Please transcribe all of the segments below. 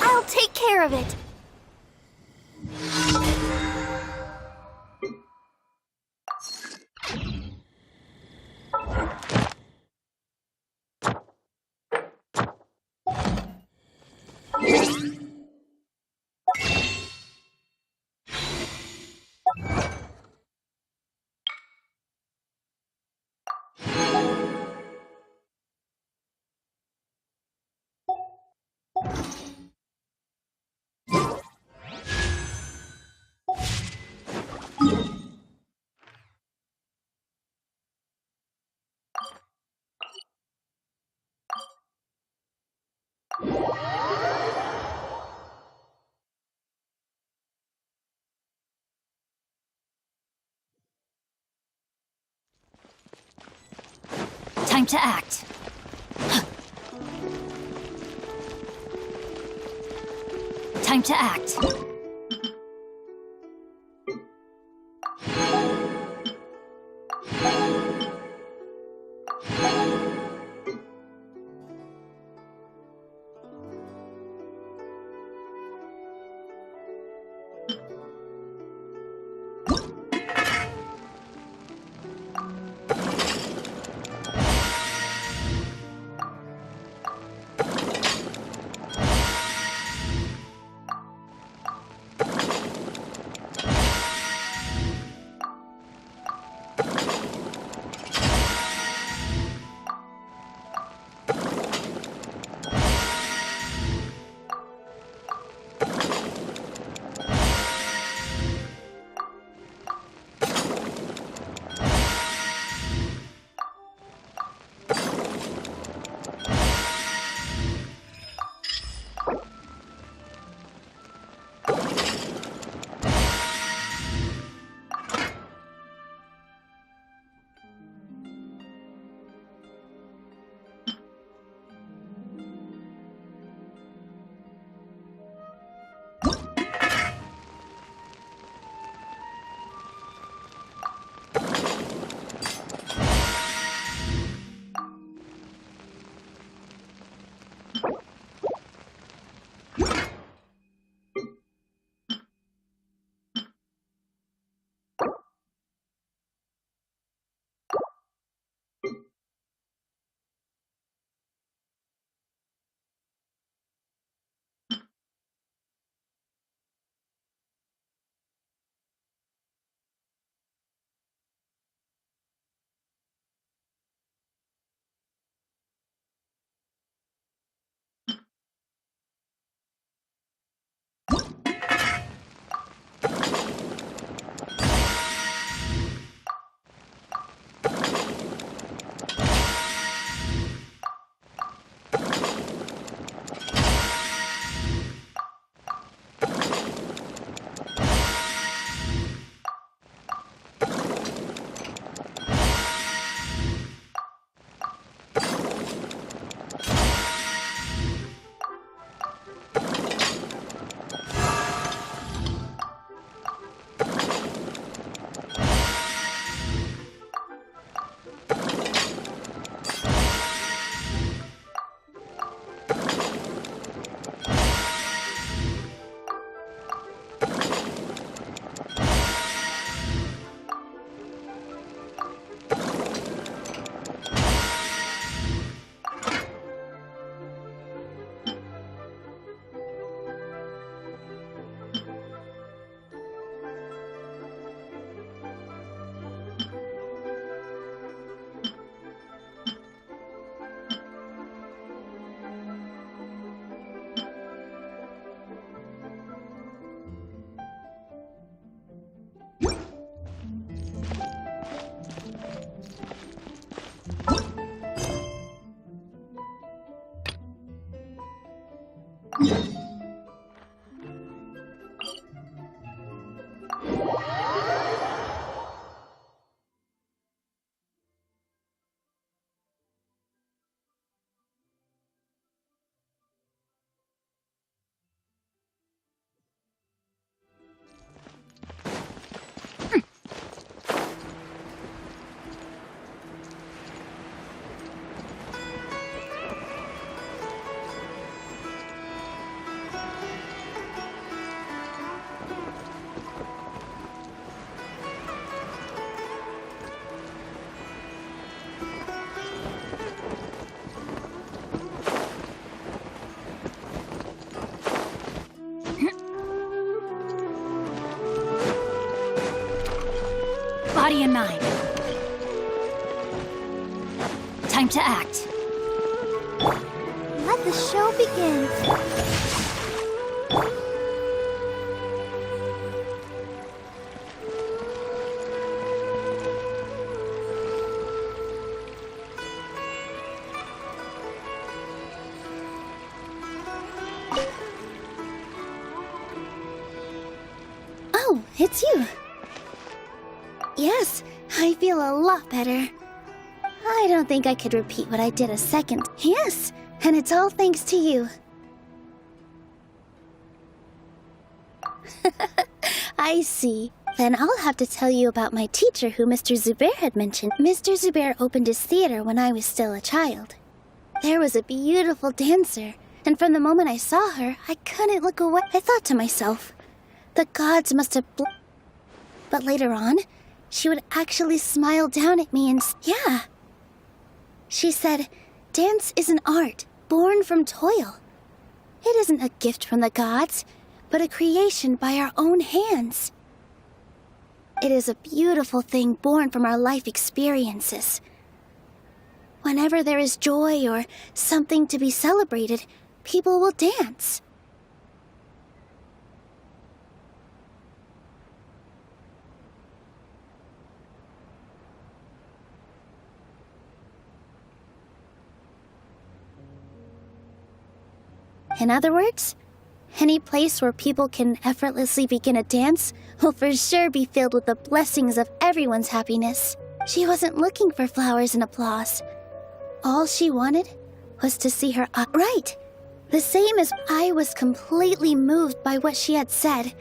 I'll take care of it. Time to act. Time to act. body and mind. Time to act. Let the show begin. Oh, it's you. Yes, I feel a lot better. I don't think I could repeat what I did a second. Yes, and it's all thanks to you. I see. Then I'll have to tell you about my teacher who Mr. Zubair had mentioned. Mr. Zubair opened his theater when I was still a child. There was a beautiful dancer, and from the moment I saw her, I couldn't look away. I thought to myself, the gods must have But later on, she would actually smile down at me and yeah. She said, dance is an art born from toil. It isn't a gift from the gods, but a creation by our own hands. It is a beautiful thing born from our life experiences. Whenever there is joy or something to be celebrated, people will dance. In other words, any place where people can effortlessly begin a dance will for sure be filled with the blessings of everyone's happiness. She wasn't looking for flowers and applause. All she wanted was to see her right. The same as I was completely moved by what she had said,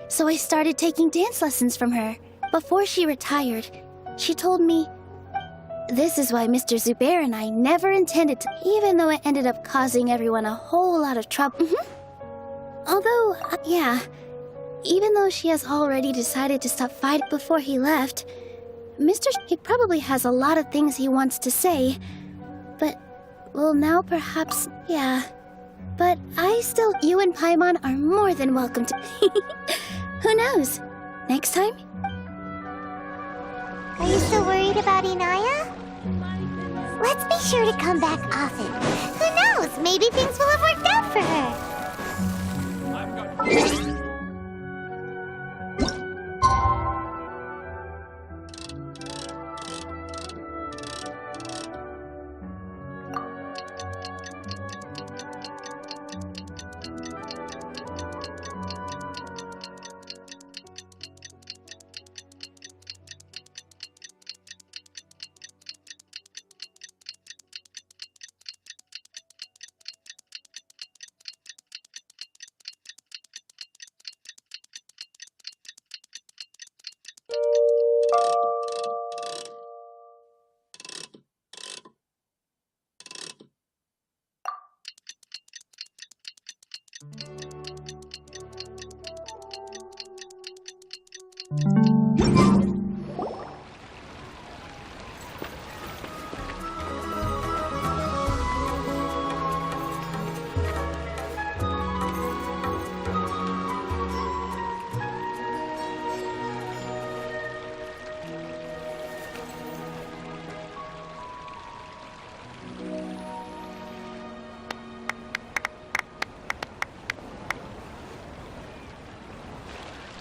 so I started taking dance lessons from her. Before she retired, she told me, this is why Mr. Zubair and I never intended to, even though it ended up causing everyone a whole lot of trouble. Although, yeah, even though she has already decided to stop fighting before he left, he probably has a lot of things he wants to say, but, well, now perhaps, yeah. But you and Paimon are more than welcome to. Who knows? Next time? Are you still worried about Inaya? Let's be sure to come back often. Who knows? Maybe things will have worked out for her.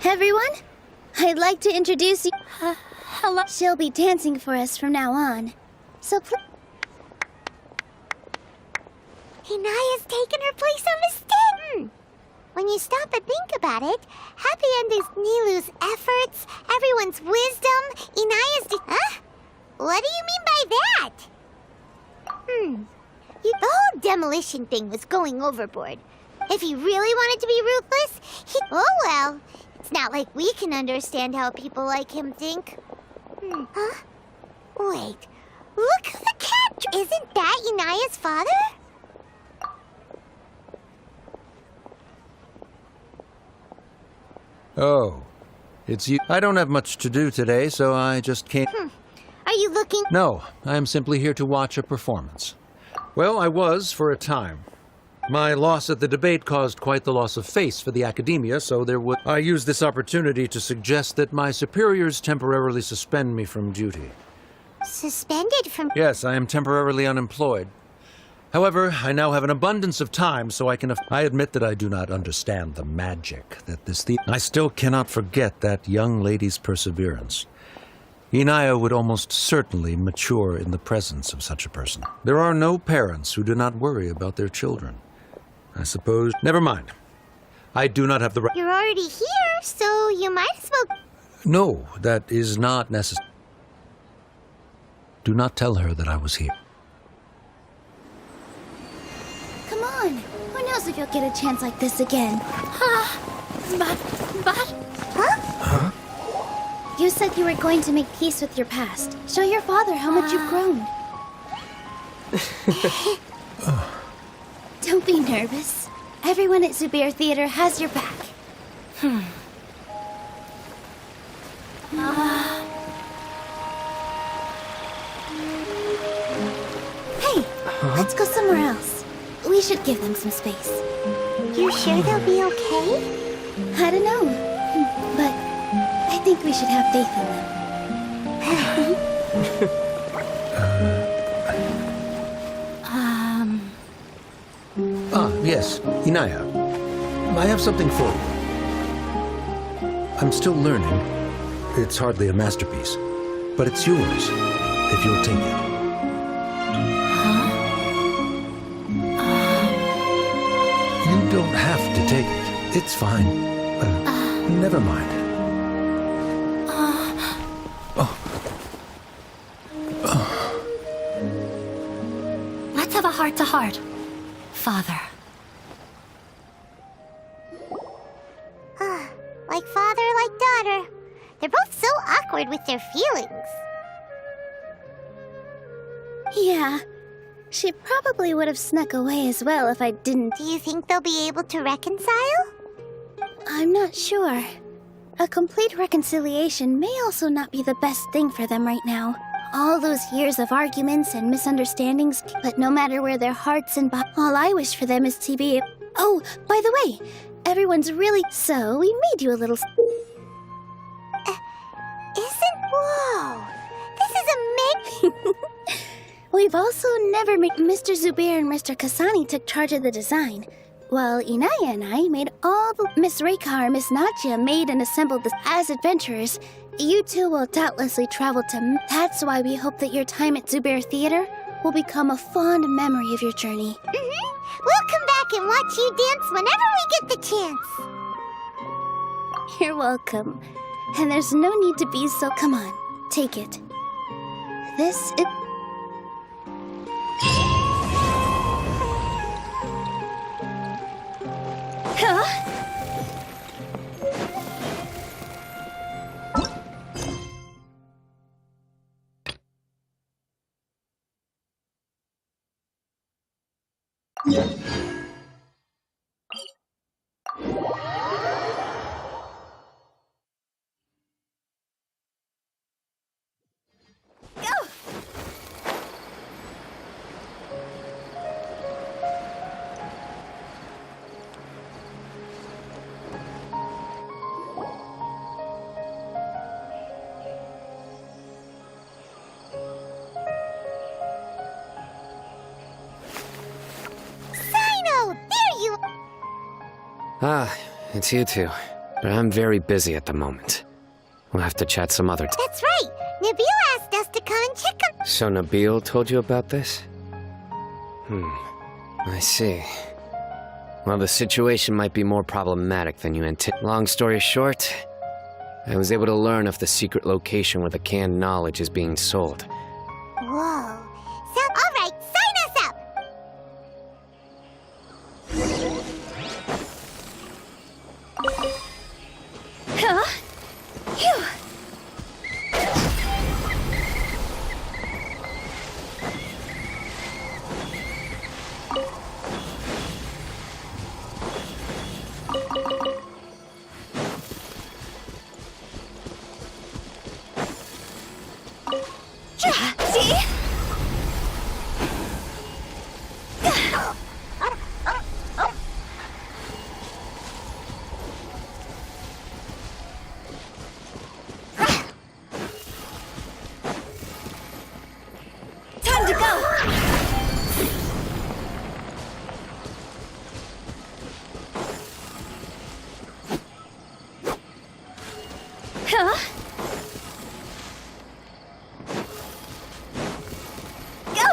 Everyone, I'd like to introduce you. Hello? She'll be dancing for us from now on. So please. Inaya's taken her place on the stage. When you stop and think about it, happy endings Nilu's efforts, everyone's wisdom, Inaya's huh? What do you mean by that? The whole demolition thing was going overboard. If he really wanted to be ruthless, oh well. It's not like we can understand how people like him think. Huh? Wait. Look who the cat... Isn't that Inaya's father? Oh, it's you. I don't have much to do today, so I just came... Are you looking... No, I am simply here to watch a performance. Well, I was for a time. My loss at the debate caused quite the loss of face for the academia, so I use this opportunity to suggest that my superiors temporarily suspend me from duty. Suspended from... Yes, I am temporarily unemployed. However, I now have an abundance of time, so I admit that I do not understand the magic that I still cannot forget that young lady's perseverance. Inaya would almost certainly mature in the presence of such a person. There are no parents who do not worry about their children. I suppose... Never mind. I do not have the right... You're already here, so you might as well... No, that is not necessary. Do not tell her that I was here. Come on. Who knows if you'll get a chance like this again? But... Huh? You said you were going to make peace with your past. Show your father how much you've grown. Don't be nervous. Everyone at Zubair Theater has your back. Hey, let's go somewhere else. We should give them some space. You sure they'll be okay? I don't know, but I think we should have faith in them. Yes, Inaya. I have something for you. I'm still learning. It's hardly a masterpiece, but it's yours, if you'll take it. You don't have to take it. It's fine. Never mind. Let's have a heart-to-heart, Father. Like father, like daughter. They're both so awkward with their feelings. Yeah, she probably would have snuck away as well if I didn't. Do you think they'll be able to reconcile? I'm not sure. A complete reconciliation may also not be the best thing for them right now. All those years of arguments and misunderstandings, but no matter where their hearts and all I wish for them is to be... Oh, by the way, everyone's really... So, we made you a little... Whoa! This is amazing! We've also never made... Mr. Zubair and Mr. Kasani took charge of the design, while Inaya and I made all the... Miss Reikar and Miss Nadia made and assembled this as adventurers. You two will doubtlessly travel to... That's why we hope that your time at Zubair Theater will become a fond memory of your journey. We'll come back and watch you dance whenever we get the chance. You're welcome. And there's no need to be so... Come on, take it. This is... Huh? Ah, it's you two. But I'm very busy at the moment. We'll have to chat some other time. That's right. Nabil asked us to come and check on... So Nabil told you about this? I see. Well, the situation might be more problematic than you anticipated. Long story short, I was able to learn of the secret location where the canned knowledge is being sold. Whoa. So, all right, sign us up! Huh? Phew. Huh? Huh? Go!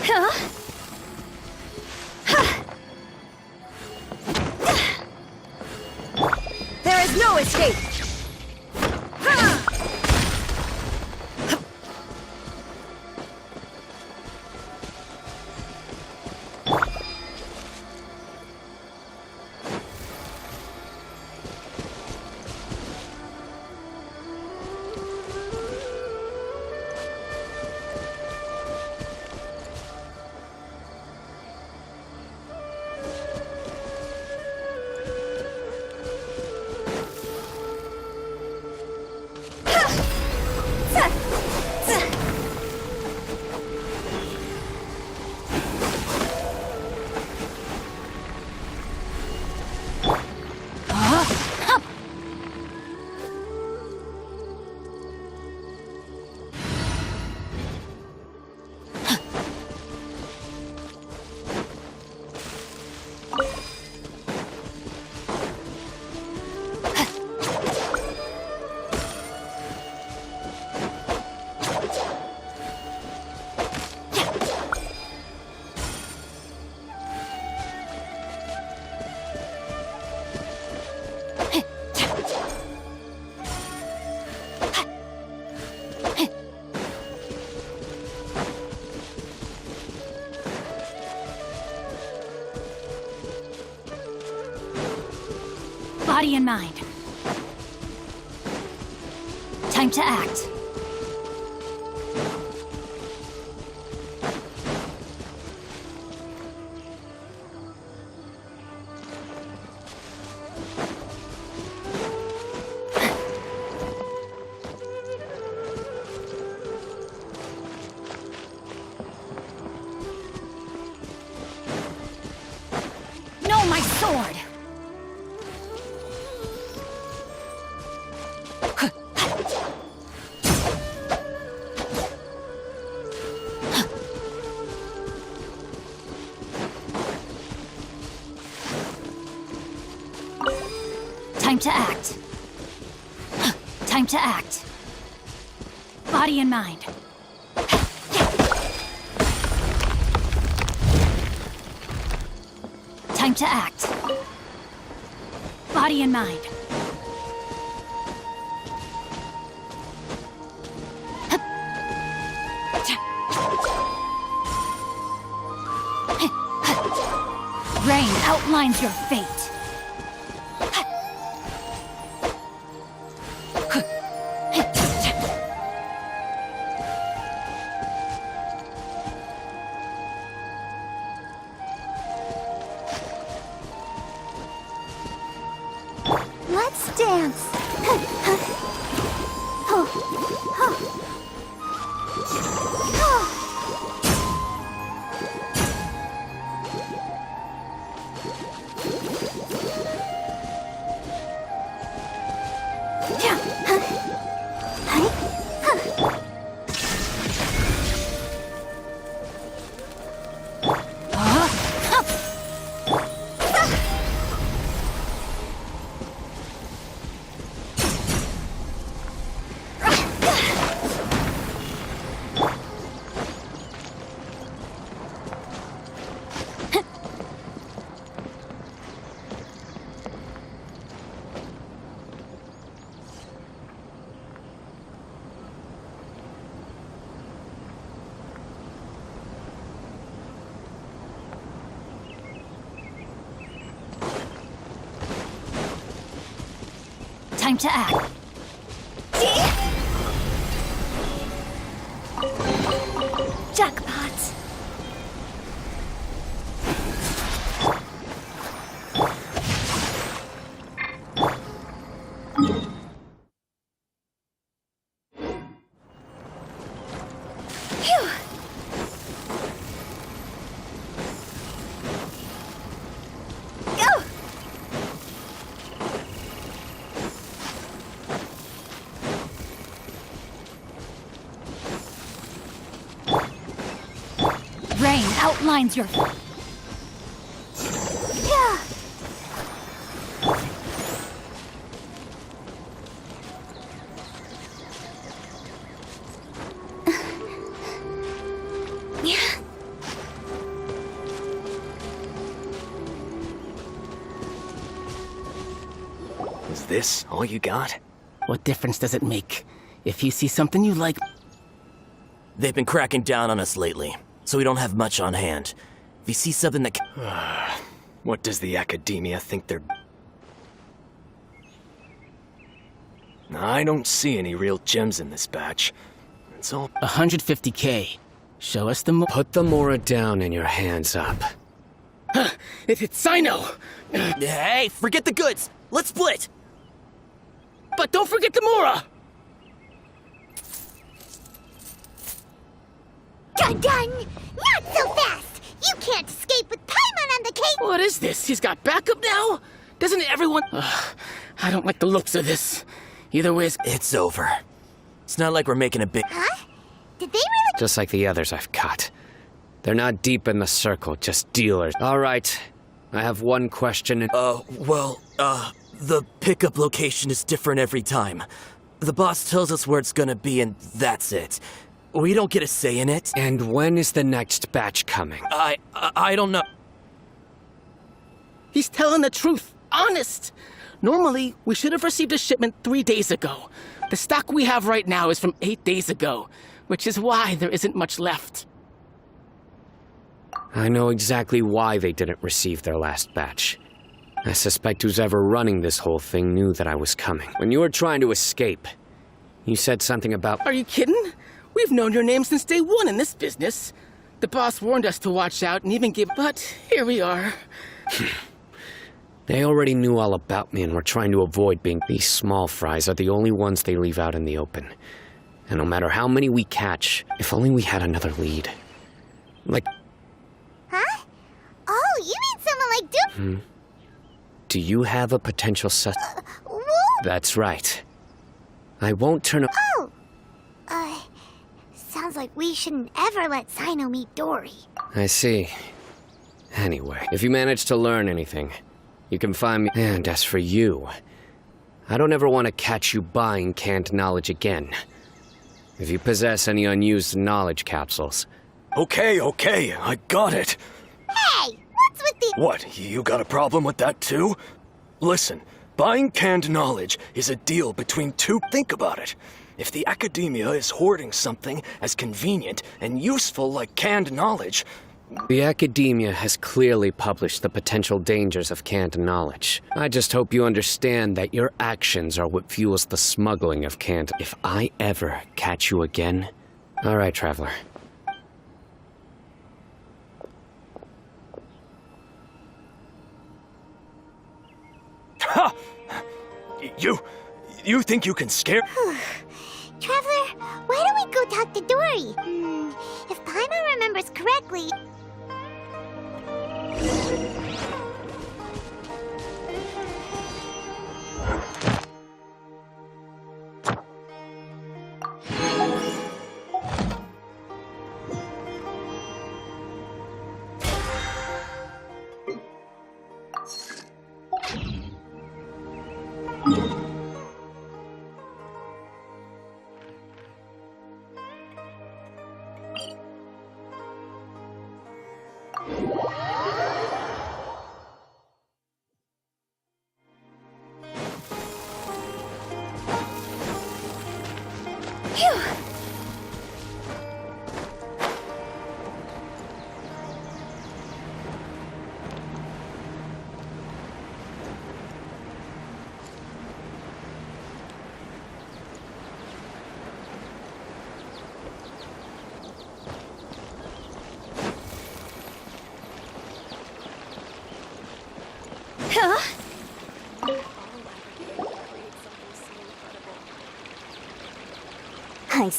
Huh? There is no escape! Body and mind. Time to act. No, my sword! Time to act. Time to act. Body and mind. Time to act. Body and mind. Rain outlines your fate. Let's dance. Time to act. Jackpot. Rain outlines your... Is this all you got? What difference does it make? If you see something you like... They've been cracking down on us lately, so we don't have much on hand. If you see something that... What does the academia think they're... I don't see any real gems in this batch. It's all... 150K. Show us the more... Put the Mora down and your hands up. It's Sino! Hey, forget the goods! Let's split! But don't forget the Mora! Dun! Not so fast! You can't escape with Paimon on the case! What is this? He's got backup now? Doesn't everyone... I don't like the looks of this. Either way, It's over. It's not like we're making a big... Huh? Did they really... Just like the others I've caught. They're not deep in the circle, just dealers. All right. I have one question and... The pickup location is different every time. The boss tells us where it's gonna be and that's it. We don't get a say in it. And when is the next batch coming? I don't know. he's telling the truth. Honest. Normally, we should have received a shipment 3 days ago. The stock we have right now is from 8 days ago, which is why there isn't much left. I know exactly why they didn't receive their last batch. I suspect who's ever running this whole thing knew that I was coming. When you were trying to escape, you said something about... Are you kidding? We've known your name since day one in this business. The boss warned us to watch out and even give... But here we are. They already knew all about me and were trying to avoid being... These small fries are the only ones they leave out in the open. And no matter how many we catch, if only we had another lead. Like... Huh? Oh, you mean someone like Duke? Do you have a potential Whoa! That's right. I won't turn up... Oh! Sounds like we shouldn't ever let Sino meet Dory. I see. Anyway, if you manage to learn anything, you can find me... And as for you, I don't ever want to catch you buying canned knowledge again. If you possess any unused knowledge capsules... Okay, I got it. Hey! What's with the... What, you got a problem with that too? Listen, buying canned knowledge is a deal between two... Think about it. If the academia is hoarding something as convenient and useful like canned knowledge... The academia has clearly published the potential dangers of canned knowledge. I just hope you understand that your actions are what fuels the smuggling of canned... If I ever catch you again... All right, Traveler. Ha! You think you can scare... Traveler, why don't we go talk to Dory? If Paimon remembers correctly... I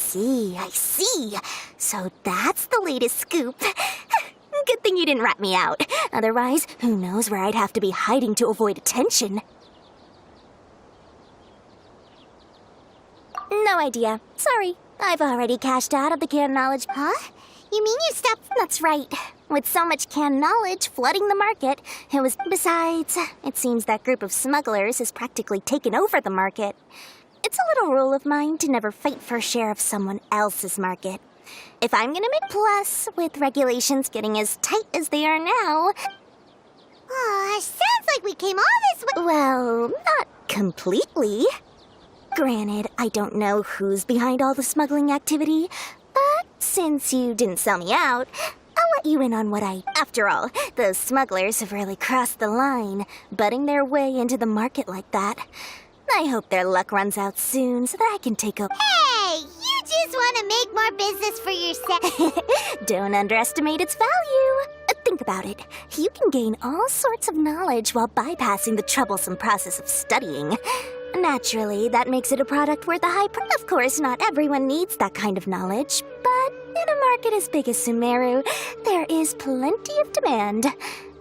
see. So that's the latest scoop. Good thing you didn't rat me out. Otherwise, who knows where I'd have to be hiding to avoid attention. No idea. Sorry. I've already cashed out of the canned knowledge. Huh? You mean you stopped? That's right. With so much canned knowledge flooding the market, it was... Besides, it seems that group of smugglers has practically taken over the market. It's a little rule of mine to never fight for a share of someone else's market. If I'm gonna make... Plus, with regulations getting as tight as they are now... sounds like we came all this way... Well, not completely. Granted, I don't know who's behind all the smuggling activity, but since you didn't sell me out, I'll let you in on what I... After all, those smugglers have really crossed the line, butting their way into the market like that. I hope their luck runs out soon so that I can take over. Hey, you just want to make more business for yourself. Don't underestimate its value. Think about it. You can gain all sorts of knowledge while bypassing the troublesome process of studying. Naturally, that makes it a product worth a high price. Of course, not everyone needs that kind of knowledge, but in a market as big as Sumeru, there is plenty of demand.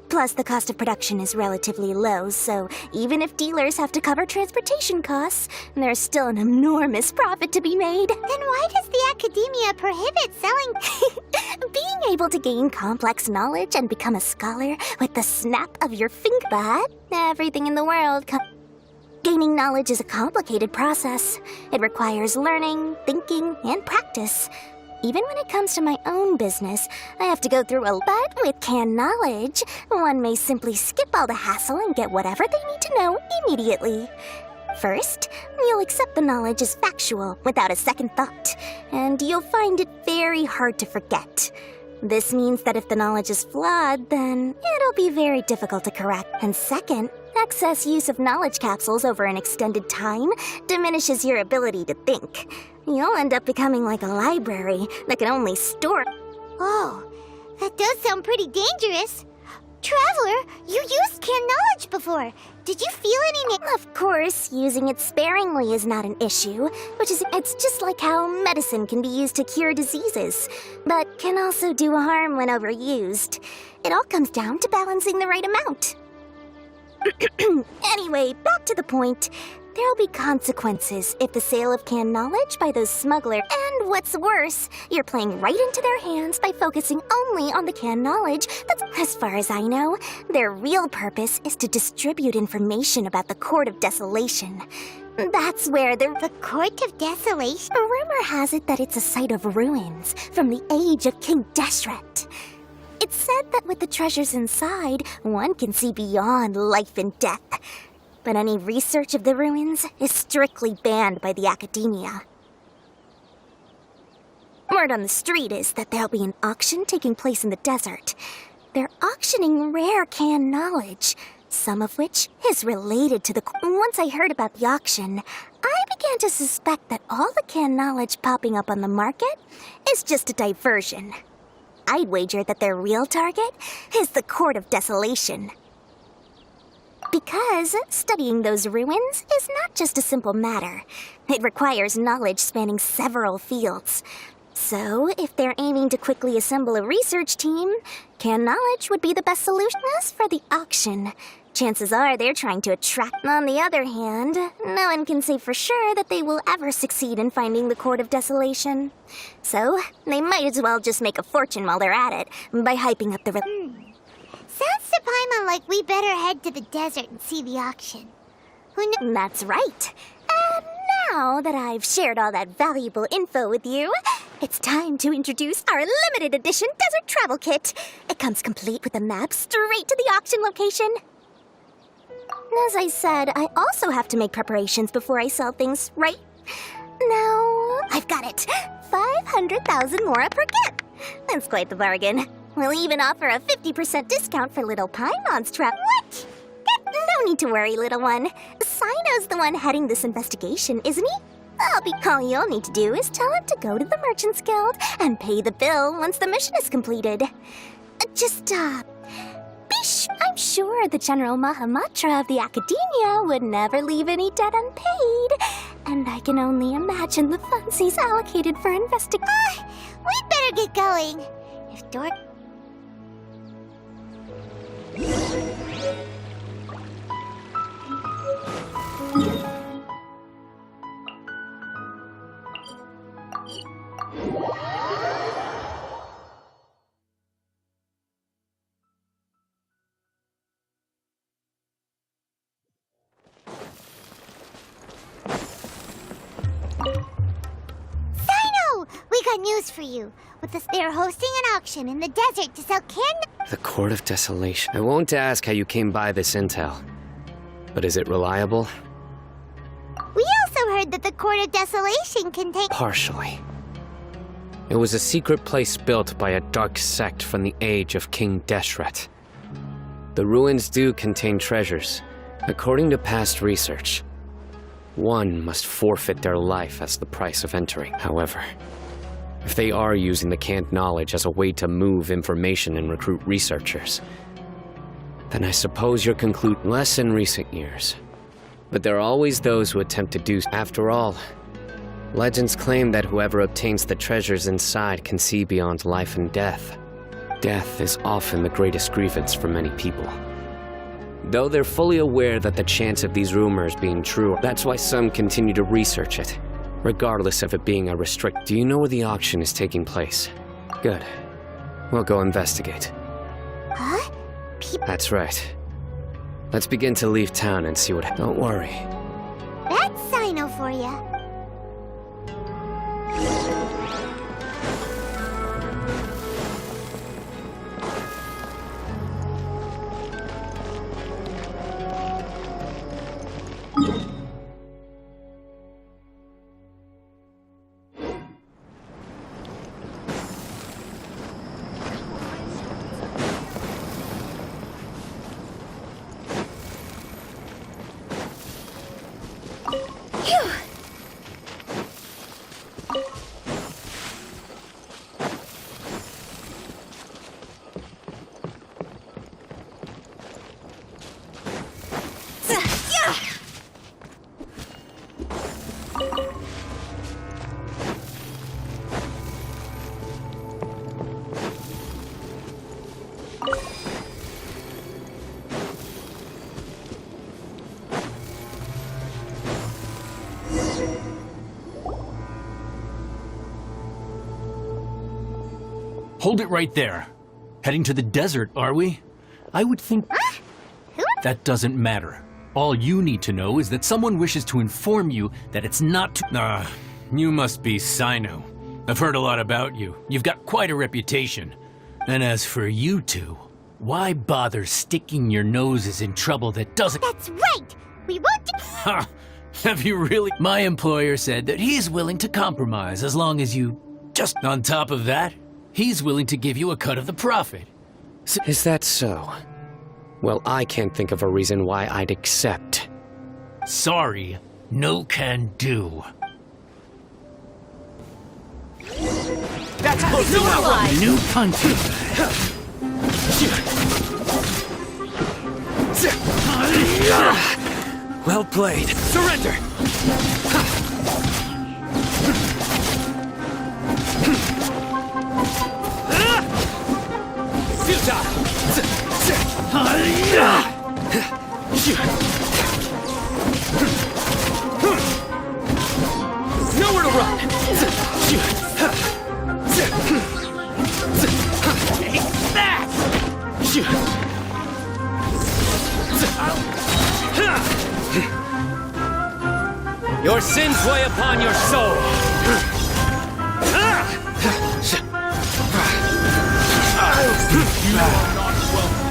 Plus, the cost of production is relatively low, so even if dealers have to cover transportation costs, there's still an enormous profit to be made. Then why does the academia prohibit selling? Being able to gain complex knowledge and become a scholar with the snap of your finger, but everything in the world Gaining knowledge is a complicated process. It requires learning, thinking, and practice. Even when it comes to my own business, I have to go through a... But with canned knowledge, one may simply skip all the hassle and get whatever they need to know immediately. First, you'll accept the knowledge as factual without a second thought, and you'll find it very hard to forget. This means that if the knowledge is flawed, then it'll be very difficult to correct. And second, excess use of knowledge capsules over an extended time diminishes your ability to think. You'll end up becoming like a library that can only store... Oh, that does sound pretty dangerous. Traveler, you used canned knowledge before. Did you feel any... Of course, using it sparingly is not an issue, it's just like how medicine can be used to cure diseases, but can also do harm when overused. It all comes down to balancing the right amount. Anyway, back to the point. There'll be consequences if the sale of canned knowledge by those smugglers... And what's worse, you're playing right into their hands by focusing only on the canned knowledge. That's, as far as I know, their real purpose is to distribute information about the Court of Desolation. That's where The Court of Desolation? Rumor has it that it's a site of ruins from the age of King Deshret. It's said that with the treasures inside, one can see beyond life and death. But any research of the ruins is strictly banned by the academia. Word on the street is that there'll be an auction taking place in the desert. They're auctioning rare canned knowledge, some of which is related to the... Once I heard about the auction, I began to suspect that all the canned knowledge popping up on the market is just a diversion. I'd wager that their real target is the Court of Desolation. Because studying those ruins is not just a simple matter. It requires knowledge spanning several fields. So, if they're aiming to quickly assemble a research team, canned knowledge would be the best solution. As for the auction, chances are they're trying to attract... On the other hand, no one can say for sure that they will ever succeed in finding the Court of Desolation. So, they might as well just make a fortune while they're at it by hyping up the... Sounds to Paimon like we better head to the desert and see the auction. That's right. And now that I've shared all that valuable info with you, it's time to introduce our limited edition desert travel kit. It comes complete with a map straight to the auction location. As I said, I also have to make preparations before I sell things, right? Now, I've got it. 500,000 mora per kit. That's quite the bargain. We'll even offer a 50% discount for little Paimon's travel. What? No need to worry, little one. Sino's the one heading this investigation, isn't he? All you'll need to do is tell him to go to the Merchants Guild and pay the bill once the mission is completed. I'm sure the General Mahamatra of the Academia would never leave any debt unpaid. And I can only imagine the funds he's allocated for investigation. We'd better get going. If Dor... We got news for you. They're hosting an auction in the desert to sell canned... The Court of Desolation. I won't ask how you came by this intel. But is it reliable? admitted that the Court of Desolation contained... Partially. It was a secret place built by a dark sect from the age of King Deshret. The ruins do contain treasures. According to past research, one must forfeit their life as the price of entering. However, if they are using the canned knowledge as a way to move information and recruit researchers, then I suppose you'll conclude less in recent years. But there are always those who attempt to do so. After all, legends claim that whoever obtains the treasures inside can see beyond life and death. Death is often the greatest grievance for many people. Though they're fully aware that the chance of these rumors being true, that's why some continue to research it, regardless of it being a restrict. Do you know where the auction is taking place? Good. We'll go investigate. Huh? That's right. Let's begin to leave town and see what... Don't worry. That's Sino for ya. Hold it right there. Heading to the desert, are we? I would think... That doesn't matter. All you need to know is that someone wishes to inform you that it's not you must be Sino. I've heard a lot about you. You've got quite a reputation. And as for you two, why bother sticking your noses in trouble that doesn't... That's right! We won't do... Ha! Have you really... My employer said that he's willing to compromise as long as you... Just on top of that, he's willing to give you a cut of the profit. Is that so? Well, I can't think of a reason why I'd accept. Sorry, no can do. That's close enough. New puncher. Well played. Surrender! Nowhere to run! Take that! Your sins weigh upon your soul. You are not welcome.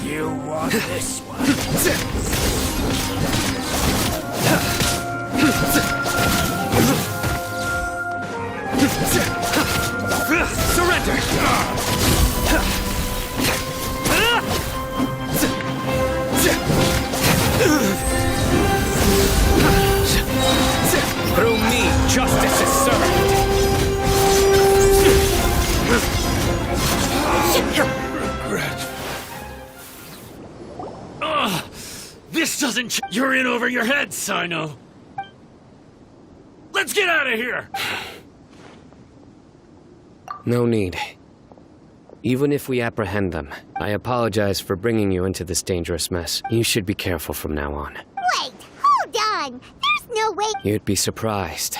You want this one? Surrender! Through me, justice is served. Regret. This doesn't... You're in over your head, Sino. Let's get out of here! No need. Even if we apprehend them, I apologize for bringing you into this dangerous mess. You should be careful from now on. Wait, hold on! There's no way... You'd be surprised.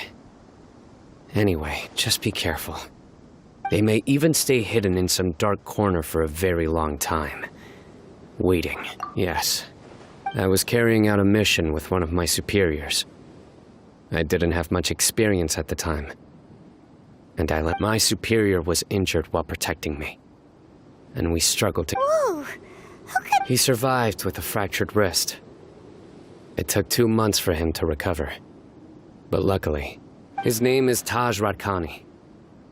Anyway, just be careful. They may even stay hidden in some dark corner for a very long time. Waiting, yes. I was carrying out a mission with one of my superiors. I didn't have much experience at the time. And my superior was injured while protecting me. And we struggled to... Whoa! Who could... He survived with a fractured wrist. It took 2 months for him to recover. But luckily, his name is Taj Radkani,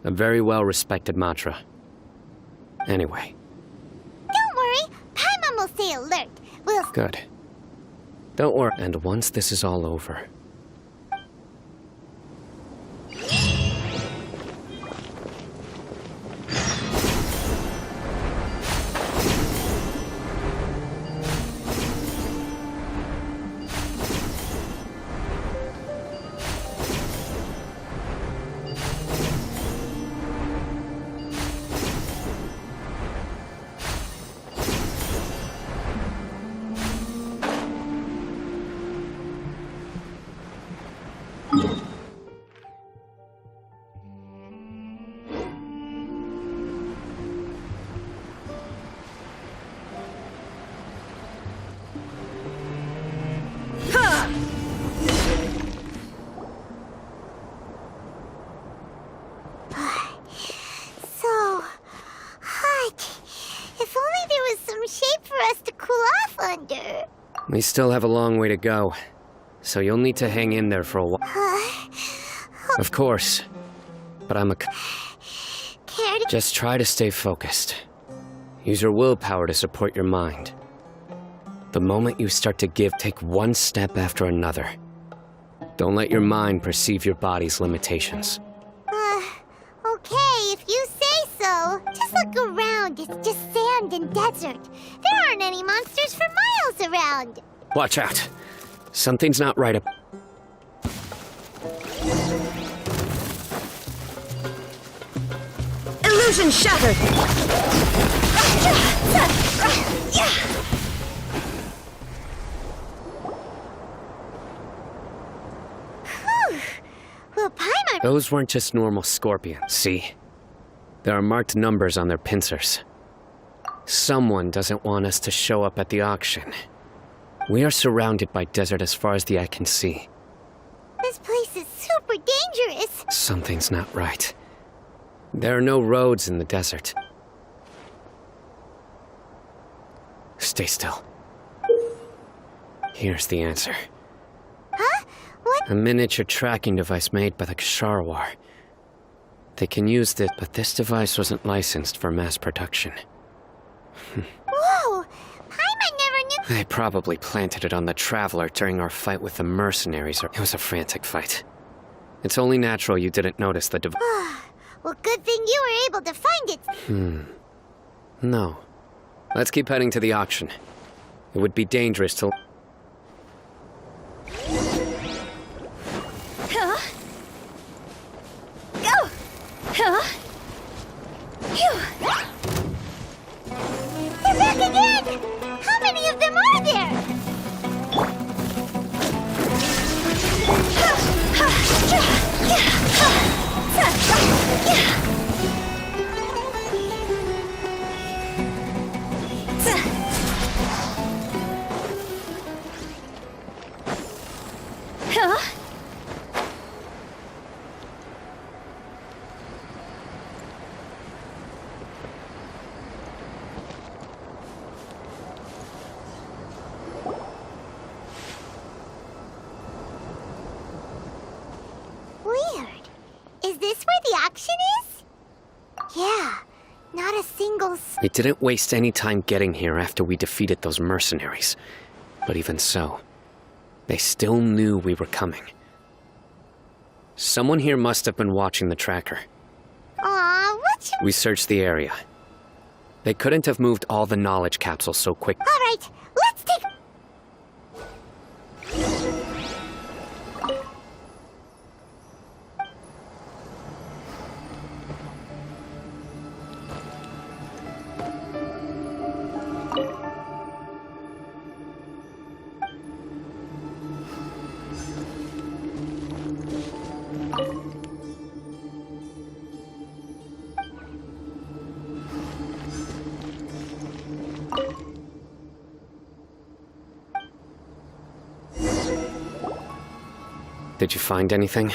a very well-respected mantra. Anyway. Don't worry, Paimon will stay alert. We'll... Good. Don't worry. And once this is all over... So hot. If only there was some shade for us to cool off under. We still have a long way to go, so you'll need to hang in there for a while. Of course, but I'm a... Care to... Just try to stay focused. Use your willpower to support your mind. The moment you start to give, take one step after another. Don't let your mind perceive your body's limitations. Okay, if you say so. Just look around. It's just sand and desert. There aren't any monsters for miles around. Watch out. Something's not right up... Illusion shattered! Well, Paimon... Those weren't just normal scorpions, see? There are marked numbers on their pincers. Someone doesn't want us to show up at the auction. We are surrounded by desert as far as the eye can see. This place is super dangerous. Something's not right. There are no roads in the desert. Stay still. Here's the answer. Huh? What? A miniature tracking device made by the Ksharawar. They can use this, but this device wasn't licensed for mass production. Whoa! Paimon never knew... They probably planted it on the Traveler during our fight with the mercenaries. It was a frantic fight. It's only natural you didn't notice the device. Well, good thing you were able to find it. No. Let's keep heading to the auction. It would be dangerous to... Huh? Go! Huh? Phew! They're back again! How many of them are there? Huh? Weird. Is this where the auction is? Yeah, not a single... We didn't waste any time getting here after we defeated those mercenaries. But even so, they still knew we were coming. Someone here must have been watching the tracker. Aw, what you... We searched the area. They couldn't have moved all the knowledge capsules so quick. All right, let's take... Did you find anything?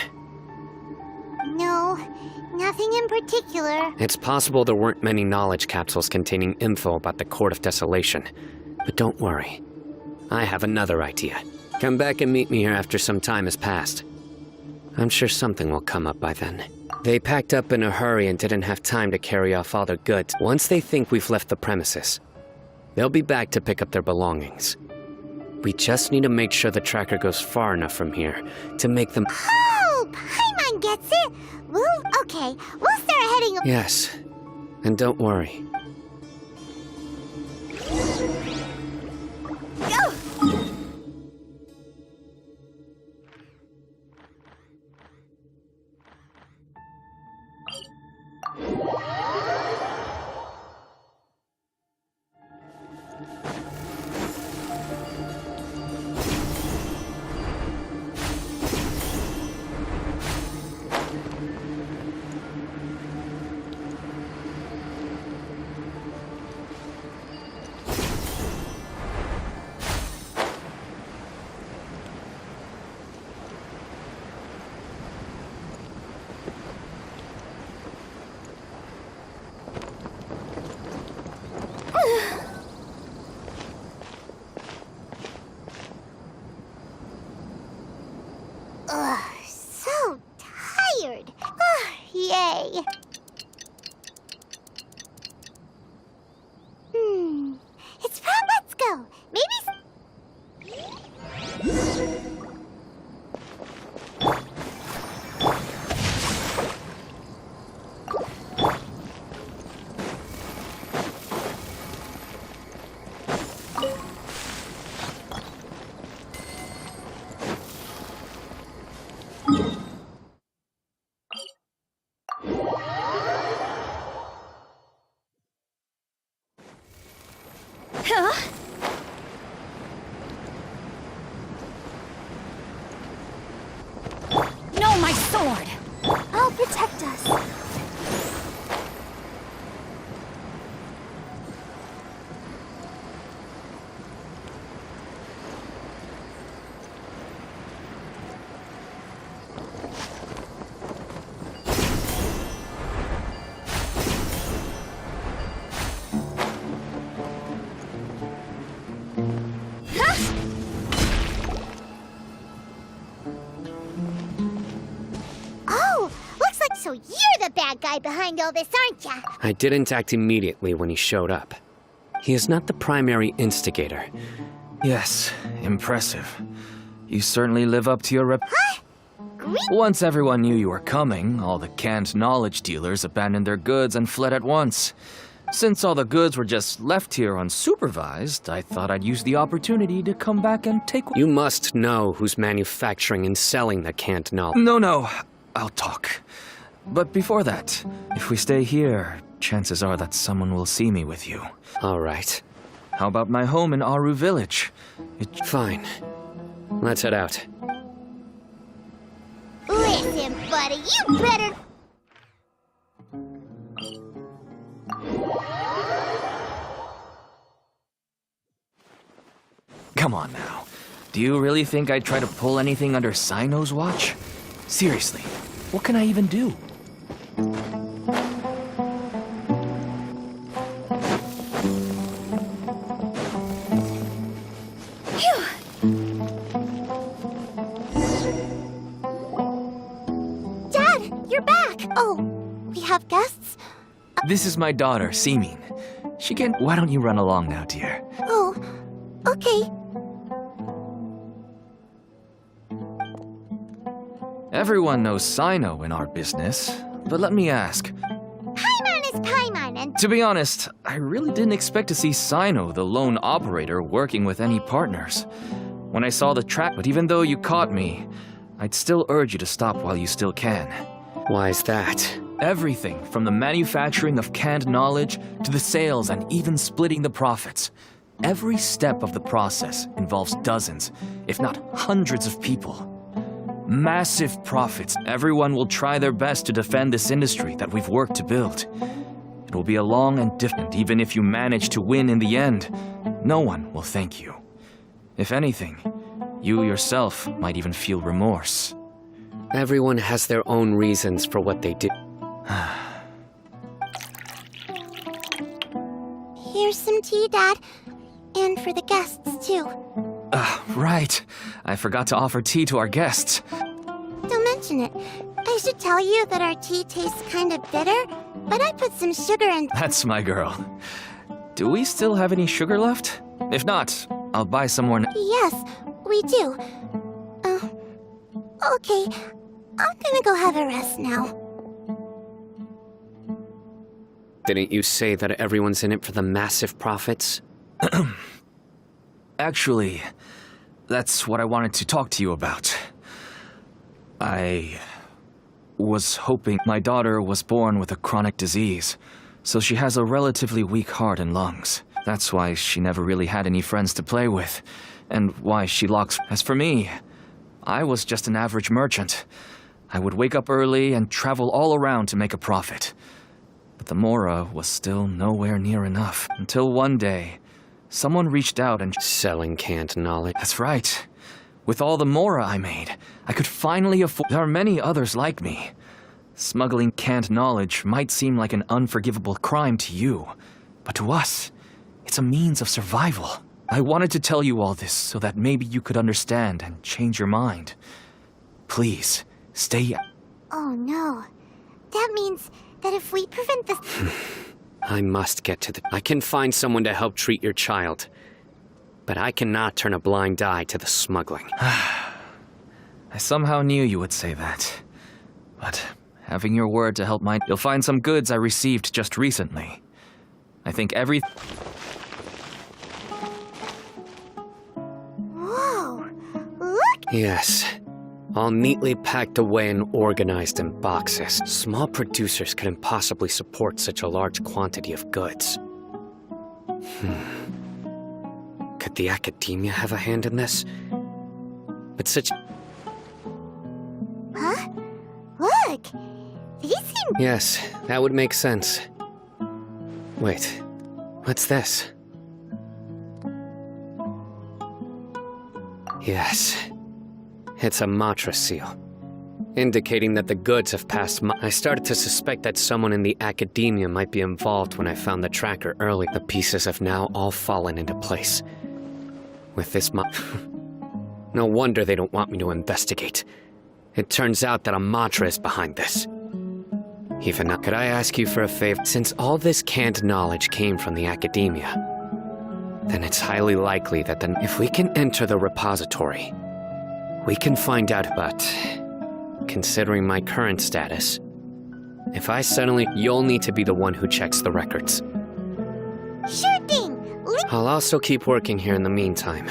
No, nothing in particular. It's possible there weren't many knowledge capsules containing info about the Court of Desolation. But don't worry. I have another idea. Come back and meet me here after some time has passed. I'm sure something will come up by then. They packed up in a hurry and didn't have time to carry off all their goods. Once they think we've left the premises, they'll be back to pick up their belongings. We just need to make sure the tracker goes far enough from here to make them— Oh, Paimon gets it! Okay, we'll start heading— Yes, and don't worry. Go! Ugh, so tired. Yay. It's fun. Let's go. Huh? No, my sword! I'll protect us. Oh, looks like so you're the bad guy behind all this, aren't ya? I didn't act immediately when he showed up. He is not the primary instigator. Yes, impressive. You certainly live up to your rep. Green? Once everyone knew you were coming, all the canned knowledge dealers abandoned their goods and fled at once. Since all the goods were just left here unsupervised, I thought I'd use the opportunity to come back and take— You must know who's manufacturing and selling the canned knowledge. No, I'll talk. But before that, if we stay here, chances are that someone will see me with you. All right. How about my home in Aru Village? Fine. Let's head out. Listen, buddy, you better... Come on now. Do you really think I'd try to pull anything under Sino's watch? Seriously, what can I even do? Dad, you're back! Oh, we have guests? This is my daughter, Seeming. She can— Why don't you run along now, dear? Oh, okay. Everyone knows Sino in our business, but let me ask. Paimon is Paimon, and... To be honest, I really didn't expect to see Sino, the lone operator, working with any partners. When I saw the trap, but even though you caught me, I'd still urge you to stop while you still can. Why is that? Everything from the manufacturing of canned knowledge to the sales and even splitting the profits. Every step of the process involves dozens, if not hundreds of people. Massive profits. Everyone will try their best to defend this industry that we've worked to build. It will be a long and difficult, even if you manage to win in the end, no one will thank you. If anything, you yourself might even feel remorse. Everyone has their own reasons for what they do. Here's some tea, Dad. And for the guests, too. Right. I forgot to offer tea to our guests. Don't mention it. I should tell you that our tea tastes kind of bitter, but I put some sugar in. That's my girl. Do we still have any sugar left? If not, I'll buy some more. Yes, we do. Okay. I'm gonna go have a rest now. Didn't you say that everyone's in it for the massive profits? Actually, that's what I wanted to talk to you about. I was hoping my daughter was born with a chronic disease, so she has a relatively weak heart and lungs. That's why she never really had any friends to play with, and why she locks. As for me, I was just an average merchant. I would wake up early and travel all around to make a profit. But the Mora was still nowhere near enough. Until one day, someone reached out and... Selling canned knowledge. That's right. With all the Mora I made, I could finally afford... There are many others like me. Smuggling canned knowledge might seem like an unforgivable crime to you, but to us, it's a means of survival. I wanted to tell you all this so that maybe you could understand and change your mind. Please, stay... Oh no. That means that if we prevent this... I must get to the... I can find someone to help treat your child, but I cannot turn a blind eye to the smuggling. I somehow knew you would say that. But having your word to help my... You'll find some goods I received just recently. I think every... Whoa! Look! Yes. All neatly packed away and organized in boxes. Small producers couldn't possibly support such a large quantity of goods. Could the academia have a hand in this? But such... Huh? Look! These seem... Yes, that would make sense. Wait, what's this? Yes. It's a Matra seal, indicating that the goods have passed. I started to suspect that someone in the academia might be involved when I found the tracker early. The pieces have now all fallen into place. With this No wonder they don't want me to investigate. It turns out that a Matra is behind this. Even now, could I ask you for a favor? Since all this canned knowledge came from the academia, then it's highly likely that if we can enter the repository, we can find out, but considering my current status, if I suddenly... You'll need to be the one who checks the records. Sure thing! I'll also keep working here in the meantime.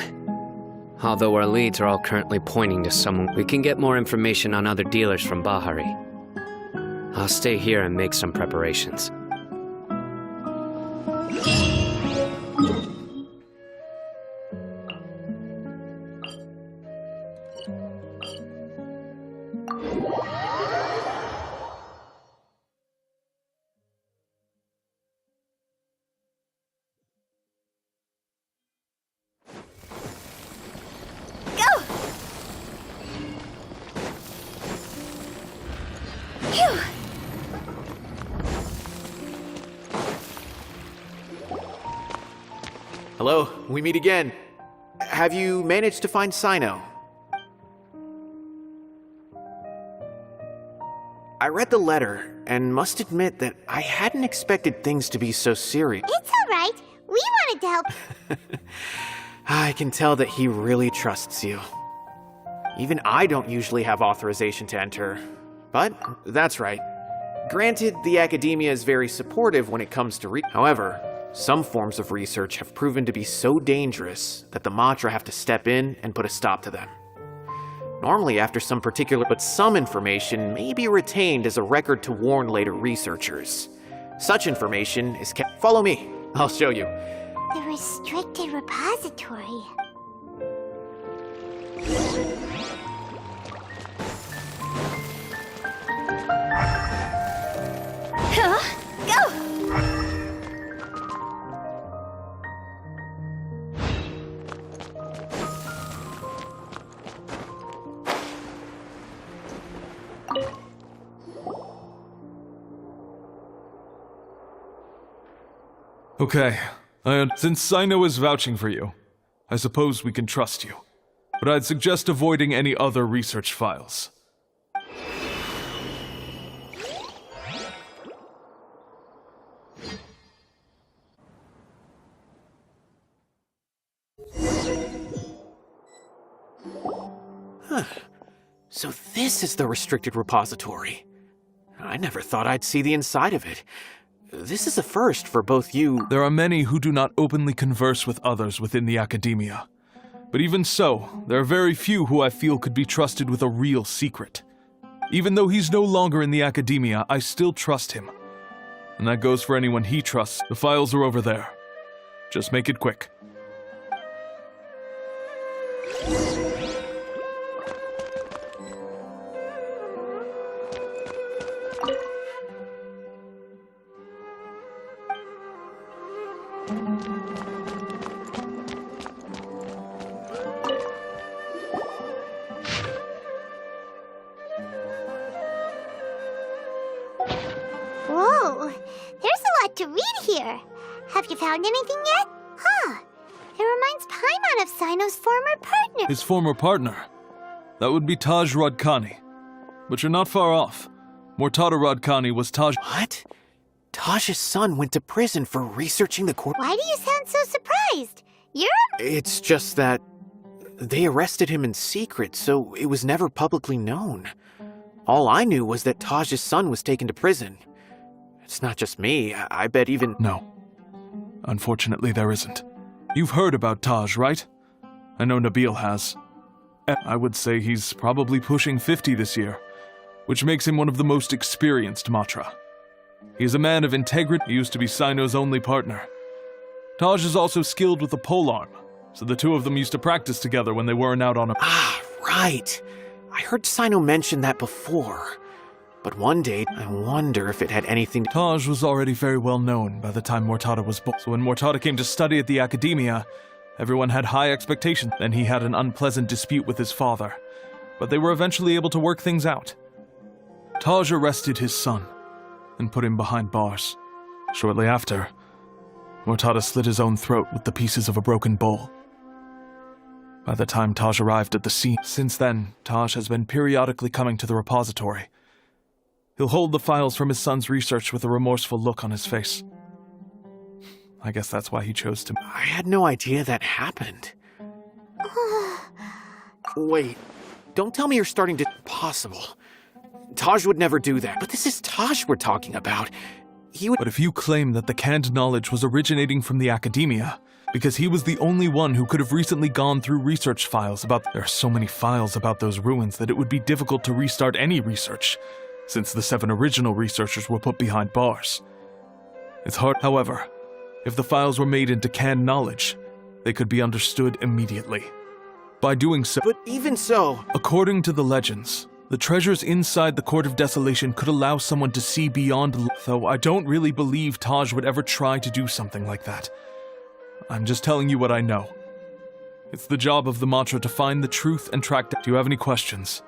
Although our leads are all currently pointing to someone, we can get more information on other dealers from Bahari. I'll stay here and make some preparations. Hello, we meet again. Have you managed to find Sino? I read the letter, and must admit that I hadn't expected things to be so serious. It's alright. We wanted to help. I can tell that he really trusts you. Even I don't usually have authorization to enter. But that's right. Granted, the academia is very supportive when it comes to However, some forms of research have proven to be so dangerous that the Matra have to step in and put a stop to them. Normally after some particular, but some information may be retained as a record to warn later researchers. Such information is kept. Follow me, I'll show you. The restricted repository. Huh? Go! Okay, since Sino is vouching for you, I suppose we can trust you. But I'd suggest avoiding any other research files. So this is the restricted repository. I never thought I'd see the inside of it. This is a first for both you. There are many who do not openly converse with others within the academia. But even so, there are very few who I feel could be trusted with a real secret. Even though he's no longer in the academia, I still trust him. And that goes for anyone he trusts. The files are over there. Just make it quick. Whoa, there's a lot to read here. Have you found anything yet? Huh. It reminds Paimon of Sino's former partner. His former partner? That would be Taj Radkani. But you're not far off. Mortada Radkani was Taj— What? Taj's son went to prison for researching the court. Why do you sound so surprised? You're It's just that they arrested him in secret, so it was never publicly known. All I knew was that Taj's son was taken to prison. It's not just me. I bet even— No. Unfortunately, there isn't. You've heard about Taj, right? I know Nabil has. I would say he's probably pushing 50 this year, which makes him one of the most experienced Matra. He is a man of integrity. He used to be Sino's only partner. Taj is also skilled with the polearm, so the two of them used to practice together when they weren't out on a— Ah, right. I heard Sino mention that before. But one day, I wonder if it had anything— Taj was already very well known by the time Mortada was born. So when Mortada came to study at the academia, everyone had high expectations. Then he had an unpleasant dispute with his father, but they were eventually able to work things out. Taj arrested his son and put him behind bars. Shortly after, Mortada slit his own throat with the pieces of a broken bowl. By the time Taj arrived at the scene, since then, Taj has been periodically coming to the repository. He'll hold the files from his son's research with a remorseful look on his face. I guess that's why he chose to— I had no idea that happened. Wait, don't tell me you're starting to— Possible. Taj would never do that. But this is Taj we're talking about. He would— But if you claim that the canned knowledge was originating from the academia, because he was the only one who could have recently gone through research files about— There are so many files about those ruins that it would be difficult to restart any research, since the 7 original researchers were put behind bars. It's hard. However, if the files were made into canned knowledge, they could be understood immediately. By doing so— But even so— According to the legends, the treasures inside the Court of Desolation could allow someone to see beyond— Though I don't really believe Taj would ever try to do something like that. I'm just telling you what I know. It's the job of the Matra to find the truth and track down— Do you have any questions?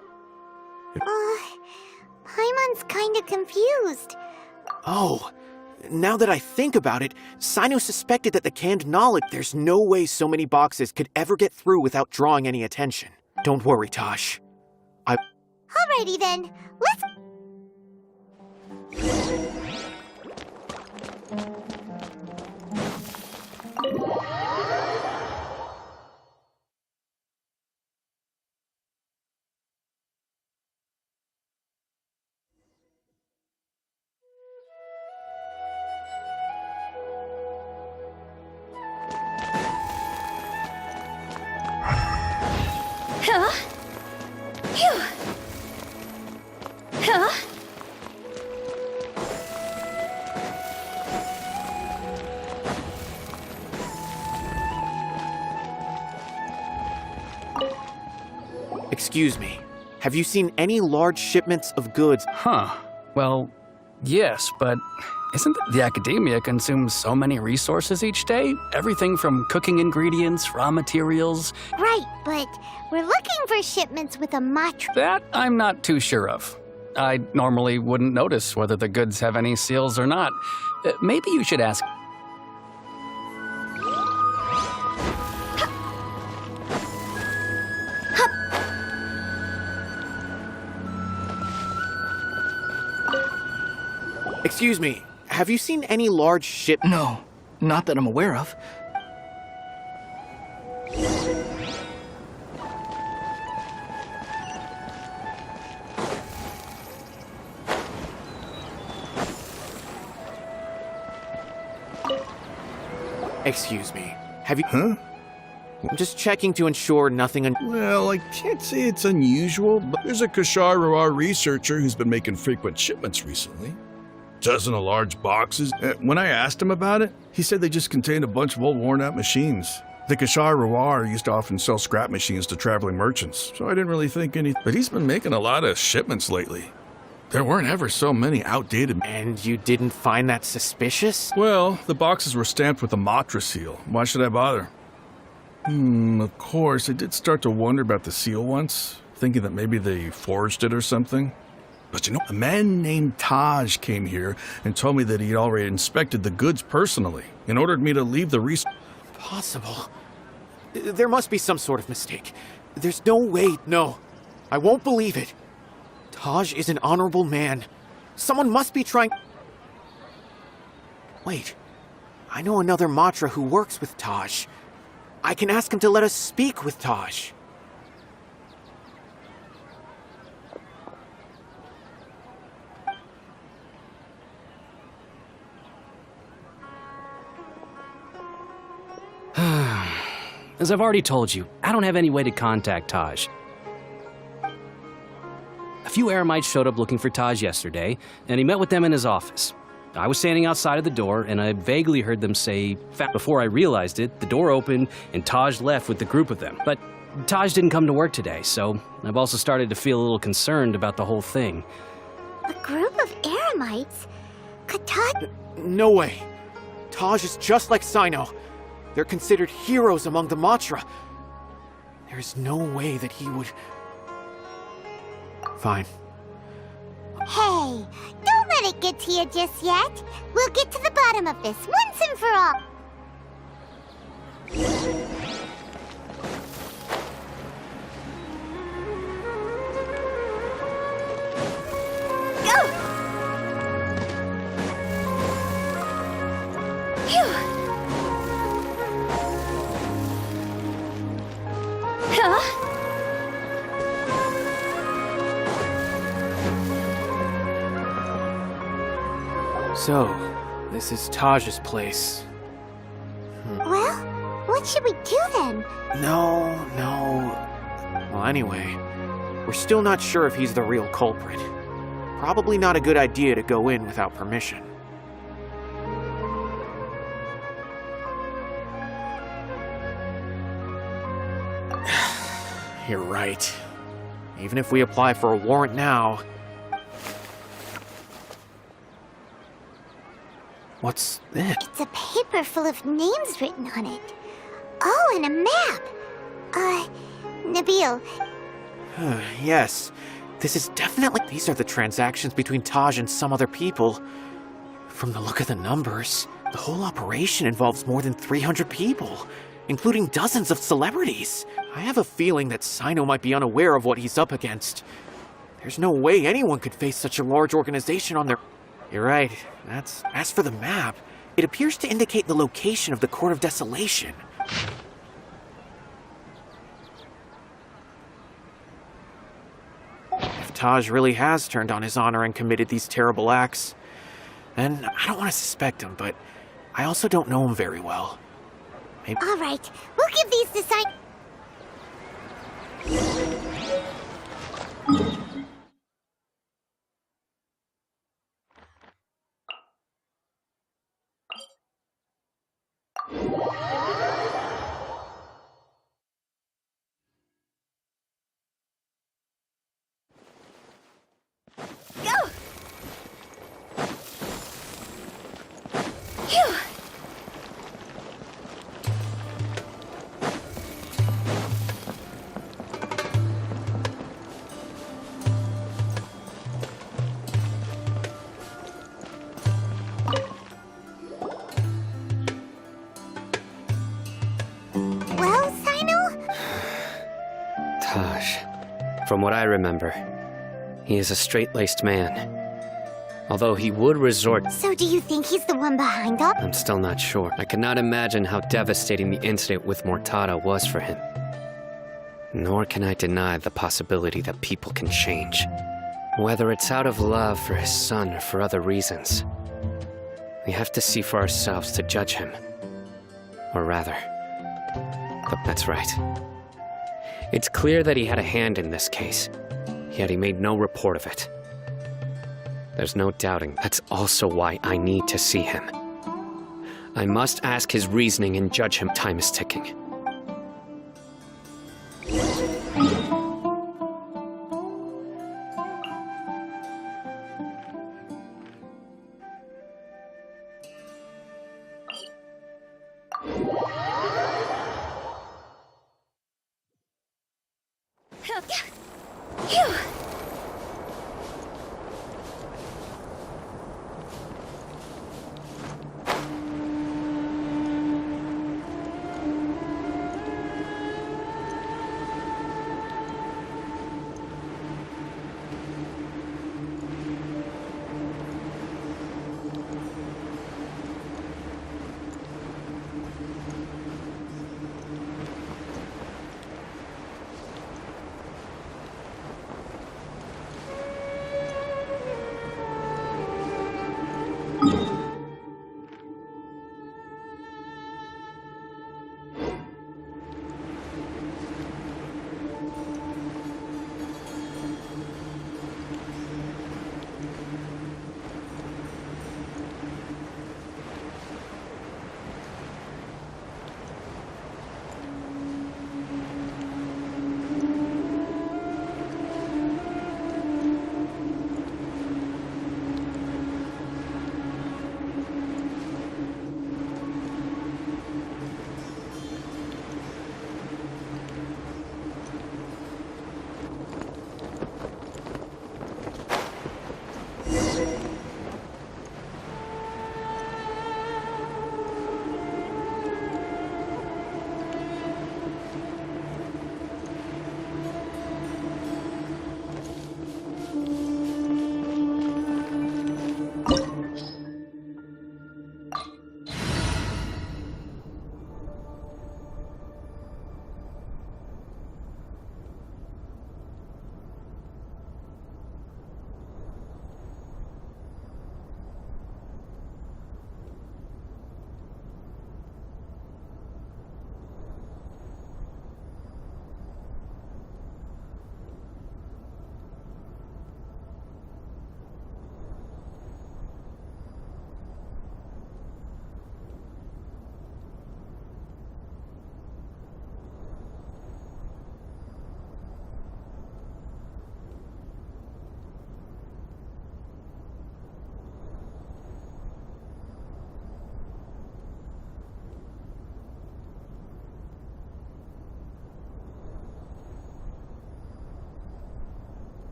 Paimon's kinda confused. Oh, now that I think about it, Sino suspected that the canned knowledge— There's no way so many boxes could ever get through without drawing any attention. Don't worry, Taj. Alrighty then, let's— Huh? Phew. Huh? Excuse me. Have you seen any large shipments of goods? Huh. Well, yes, but isn't it the academia consumes so many resources each day? Everything from cooking ingredients, raw materials. Right, but we're looking for shipments with a Matra. That I'm not too sure of. I normally wouldn't notice whether the goods have any seals or not. Maybe you should ask. Excuse me, have you seen any large ship? No, not that I'm aware of. Excuse me, have you... Huh? I'm just checking to ensure nothing Well, I can't say it's unusual, but there's a Kashar researcher who's been making frequent shipments recently. Dozen of large boxes. When I asked him about it, he said they just contained a bunch of old worn-out machines. The Kashar used to often sell scrap machines to traveling merchants, so I didn't really think any... But he's been making a lot of shipments lately. There weren't ever so many outdated... And you didn't find that suspicious? Well, the boxes were stamped with a Matra seal. Why should I bother? Of course, I did start to wonder about the seal once, thinking that maybe they forged it or something. But you know, a man named Taj came here and told me that he'd already inspected the goods personally and ordered me to leave the Possible. There must be some sort of mistake. There's no way. No, I won't believe it. Taj is an honorable man. Someone must be trying... Wait, I know another Matra who works with Taj. I can ask him to let us speak with Taj. As I've already told you, I don't have any way to contact Taj. A few Eremites showed up looking for Taj yesterday, and he met with them in his office. I was standing outside of the door, and I vaguely heard them say, before I realized it, the door opened, and Taj left with the group of them. But Taj didn't come to work today, so I've also started to feel a little concerned about the whole thing. A group of Eremites? Could Taj... No way. Taj is just like Sino. They're considered heroes among the Matra. There's no way that he would... Fine. Hey, don't let it get to you just yet. We'll get to the bottom of this once and for all. Go! Phew! Huh? So, this is Taj's place. Well, what should we do then? No. Well, anyway, we're still not sure if he's the real culprit. Probably not a good idea to go in without permission. You're right. Even if we apply for a warrant now... What's this? It's a paper full of names written on it. Oh, and a map. Nabil. Yes. This is definitely... These are the transactions between Taj and some other people. From the look of the numbers, the whole operation involves more than 300 people, including dozens of celebrities. I have a feeling that Sino might be unaware of what he's up against. There's no way anyone could face such a large organization on their... You're right. As for the map, it appears to indicate the location of the Court of Desolation. If Taj really has turned on his honor and committed these terrible acts, then I don't want to suspect him, but I also don't know him very well. Maybe... All right, we'll give these to Sino. Go! Phew! Well, Sino? Taj. From what I remember, he is a straight-laced man. Although he would resort... So do you think he's the one behind all? I'm still not sure. I cannot imagine how devastating the incident with Mortada was for him. Nor can I deny the possibility that people can change. Whether it's out of love for his son or for other reasons. We have to see for ourselves to judge him. Or rather... That's right. It's clear that he had a hand in this case, yet he made no report of it. There's no doubting that's also why I need to see him. I must ask his reasoning and judge him. Time is ticking. Phew.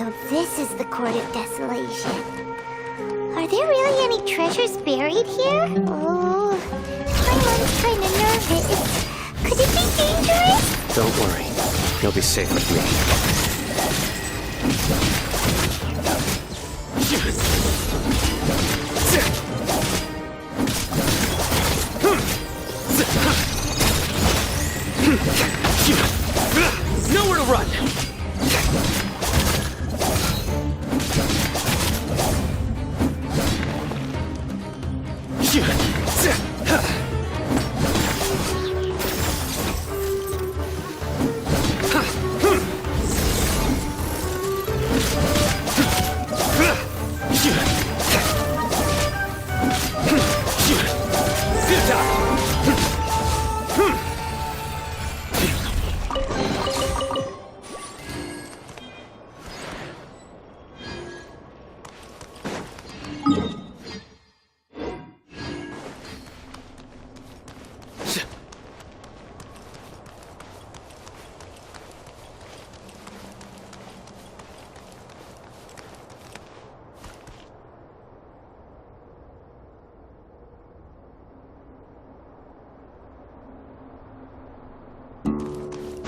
So this is the Court of Desolation. Are there really any treasures buried here? Oh, my mom's kind of nervous. Could it be dangerous? Don't worry. You'll be safe with me. Nowhere to run!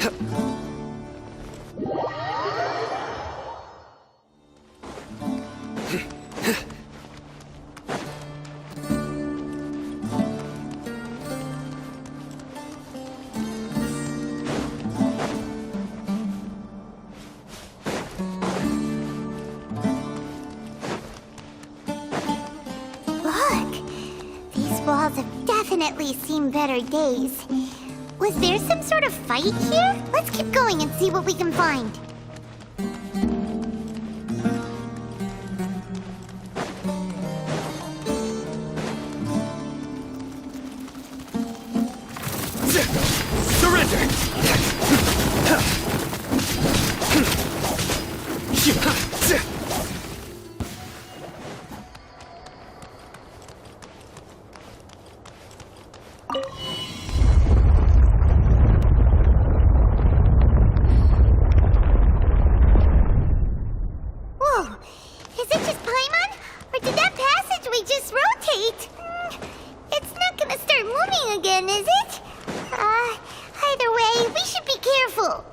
Look, these walls have definitely seen better days. Was there some sort of fight here? Let's keep going and see what we can find. Whoa, is it just Paimon? Or did that passageway just rotate? It's not gonna start moving again, is it? Either way, we should be careful.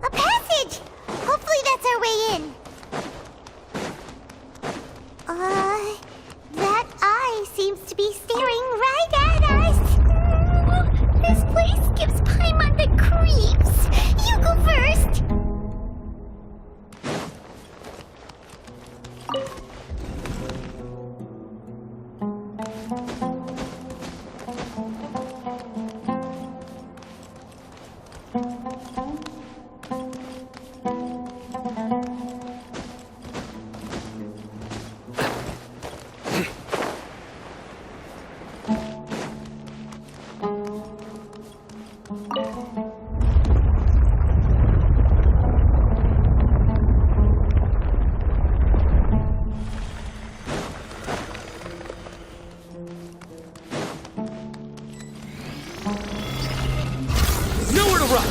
A passage! Hopefully that's our way in. That eye seems to be staring right at us. This place gives Paimon the creeps. You go first. Nowhere to run!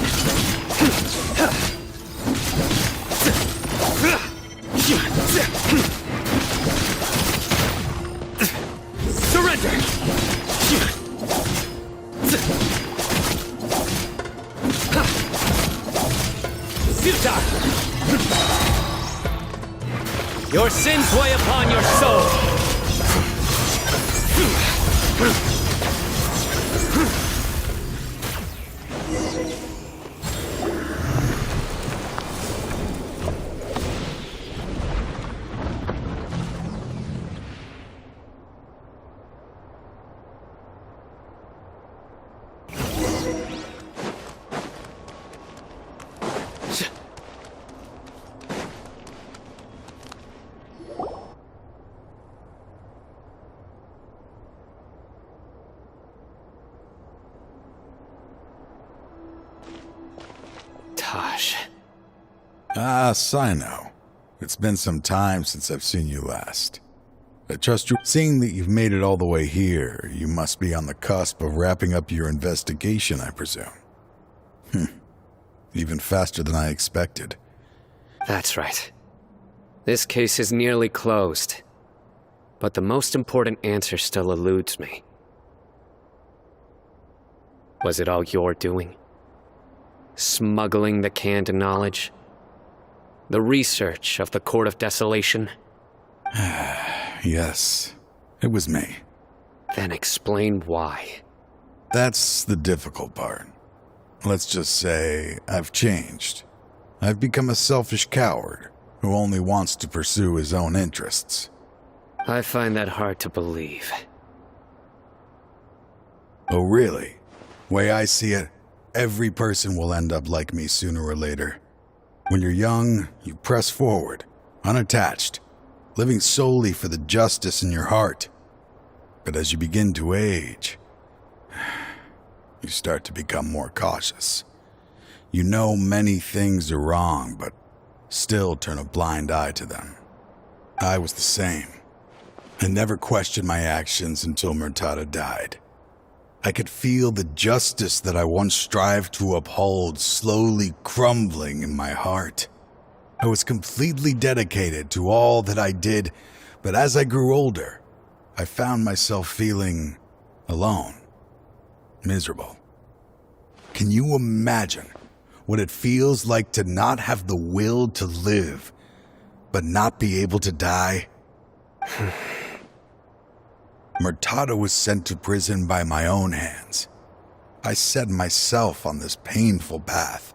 Surrender! Futile! Your sins weigh upon your soul! Tosh. Ah, Sino. It's been some time since I've seen you last. I trust you. Seeing that you've made it all the way here, you must be on the cusp of wrapping up your investigation, I presume. Even faster than I expected. That's right. This case is nearly closed. But the most important answer still eludes me. Was it all your doing? Smuggling the canned knowledge? The research of the Court of Desolation? Yes, it was me. Then explain why. That's the difficult part. Let's just say I've changed. I've become a selfish coward who only wants to pursue his own interests. I find that hard to believe. Oh, really? Way I see it, every person will end up like me sooner or later. When you're young, you press forward, unattached, living solely for the justice in your heart. But as you begin to age, you start to become more cautious. You know many things are wrong, but still turn a blind eye to them. I was the same. I never questioned my actions until Murtada died. I could feel the justice that I once strived to uphold slowly crumbling in my heart. I was completely dedicated to all that I did, but as I grew older, I found myself feeling alone, miserable. Can you imagine what it feels like to not have the will to live, but not be able to die? Murtada was sent to prison by my own hands. I set myself on this painful path.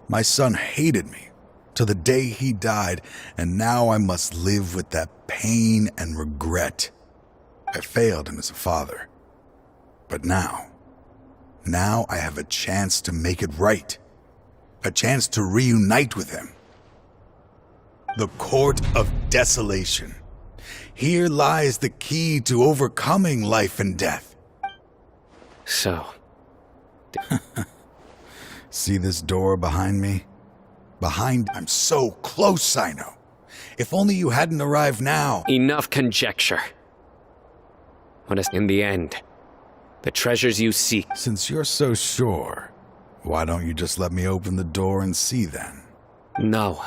My son hated me till the day he died, and now I must live with that pain and regret. I failed him as a father. But now I have a chance to make it right. A chance to reunite with him. The Court of Desolation. Here lies the key to overcoming life and death. So... See this door behind me? I'm so close, Sino. If only you hadn't arrived now. Enough conjecture. In the end, the treasures you seek... Since you're so sure, why don't you just let me open the door and see then? No.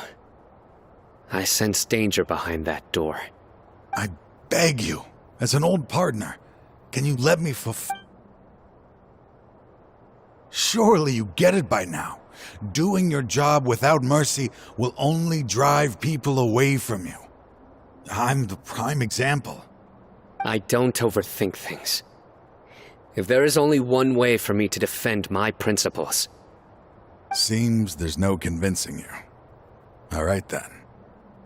I sense danger behind that door. I beg you, as an old partner, can you let me Surely you get it by now. Doing your job without mercy will only drive people away from you. I'm the prime example. I don't overthink things. If there is only one way for me to defend my principles... Seems there's no convincing you. All right then.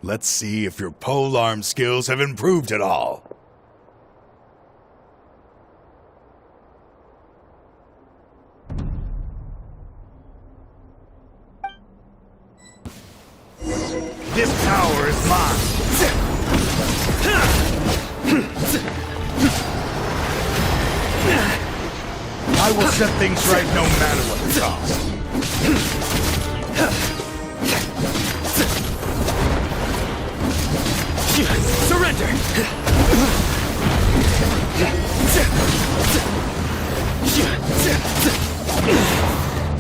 Let's see if your polearm skills have improved at all. This tower is mine. I will set things right no matter what the cost. Surrender!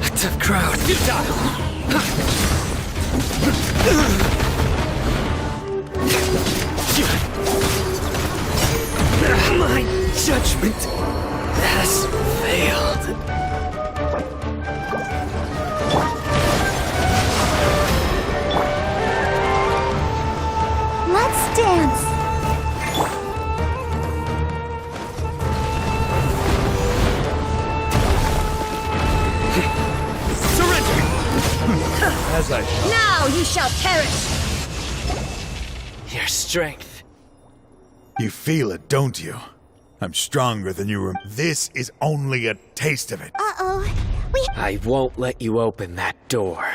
A tough crowd. My judgment has failed. Let's dance. As I shall. Now you shall perish! Your strength. You feel it, don't you? I'm stronger than you remember. This is only a taste of it. Uh-oh. I won't let you open that door.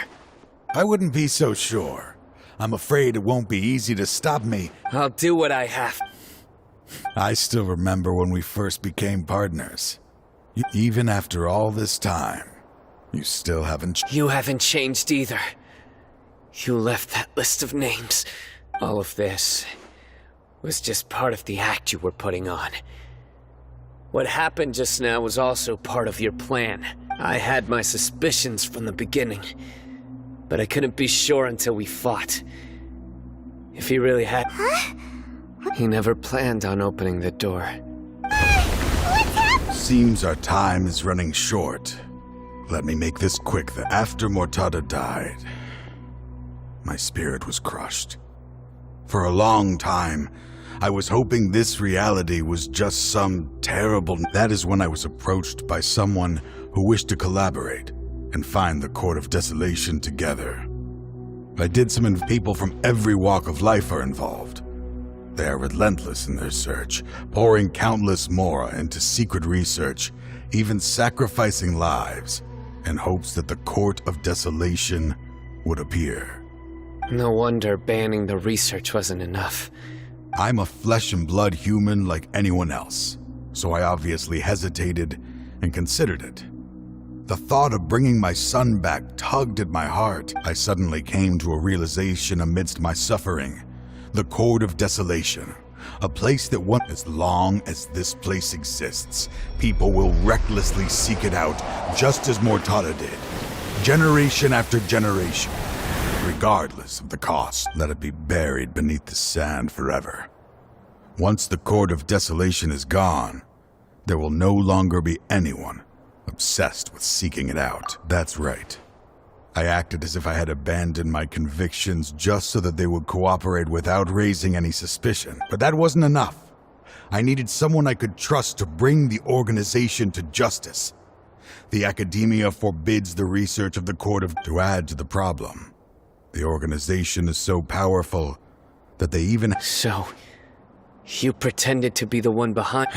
I wouldn't be so sure. I'm afraid it won't be easy to stop me. I'll do what I have. I still remember when we first became partners. Even after all this time, you still haven't... You haven't changed either. You left that list of names. All of this was just part of the act you were putting on. What happened just now was also part of your plan. I had my suspicions from the beginning, but I couldn't be sure until we fought. If he really had... Huh? He never planned on opening the door. What's happening? Seems our time is running short. Let me make this quick. After Murtada died, my spirit was crushed. For a long time, I was hoping this reality was just some terrible... That is when I was approached by someone who wished to collaborate and find the Court of Desolation together. I did some people from every walk of life are involved. They are relentless in their search, pouring countless mora into secret research, even sacrificing lives, in hopes that the Court of Desolation would appear. No wonder banning the research wasn't enough. I'm a flesh and blood human like anyone else. so I obviously hesitated and considered it. The thought of bringing my son back tugged at my heart. I suddenly came to a realization amidst my suffering. The Court of Desolation. A place that as long as this place exists, people will recklessly seek it out, just as Mortada did. Generation after generation. Regardless of the cost, let it be buried beneath the sand forever. Once the Court of Desolation is gone, there will no longer be anyone obsessed with seeking it out. That's right. I acted as if I had abandoned my convictions just so that they would cooperate without raising any suspicion. But that wasn't enough. I needed someone I could trust to bring the organization to justice. The academia forbids the research of the Court of... To add to the problem, the organization is so powerful that they even... So, you pretended to be the one behind...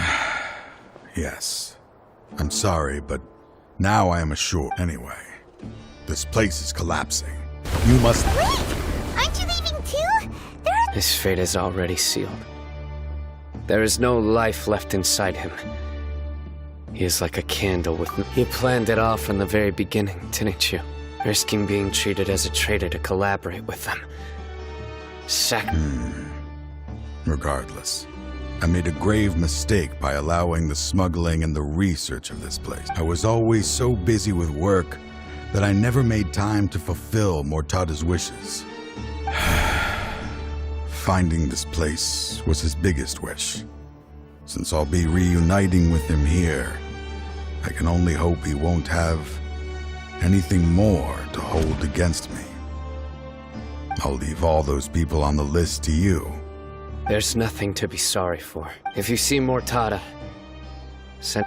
Yes. I'm sorry, but now I am assured. Anyway, this place is collapsing. You must... Wait! Aren't you leaving too? His fate is already sealed. There is no life left inside him. He is like a candle with... You planned it all from the very beginning, didn't you? Risking being treated as a traitor to collaborate with them. Regardless, I made a grave mistake by allowing the smuggling and the research of this place. I was always so busy with work that I never made time to fulfill Mortada's wishes. Finding this place was his biggest wish. Since I'll be reuniting with him here, I can only hope he won't have anything more to hold against me. I'll leave all those people on the list to you. There's nothing to be sorry for. If you see Mortada, send...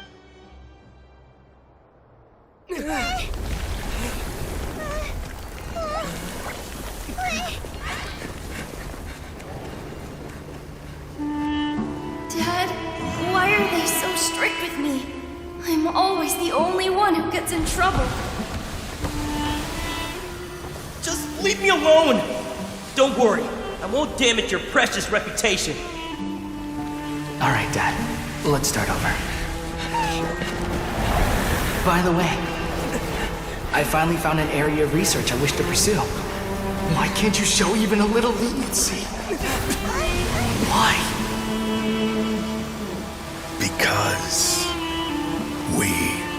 Dad, why are they so strict with me? I'm always the only one who gets in trouble. Just leave me alone! Don't worry, I won't damage your precious reputation. All right, Dad. Let's start over. By the way, I finally found an area of research I wish to pursue. Why can't you show even a little leniency? Why? Because we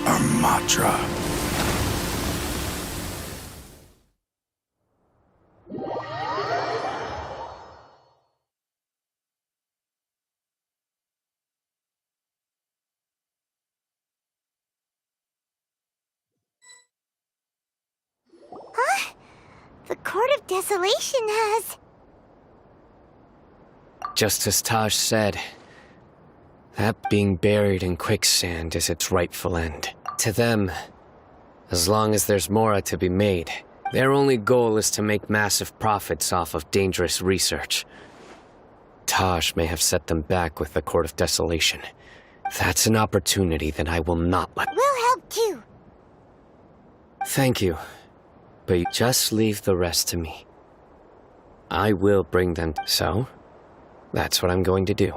are Matra. Huh? The Court of Desolation has... Just as Taj said, that being buried in quicksand is its rightful end. To them, as long as there's more to be made, their only goal is to make massive profits off of dangerous research. Taj may have set them back with the Court of Desolation. That's an opportunity that I will not let... We'll help too. Thank you, but you just leave the rest to me. I will bring them... So, that's what I'm going to do.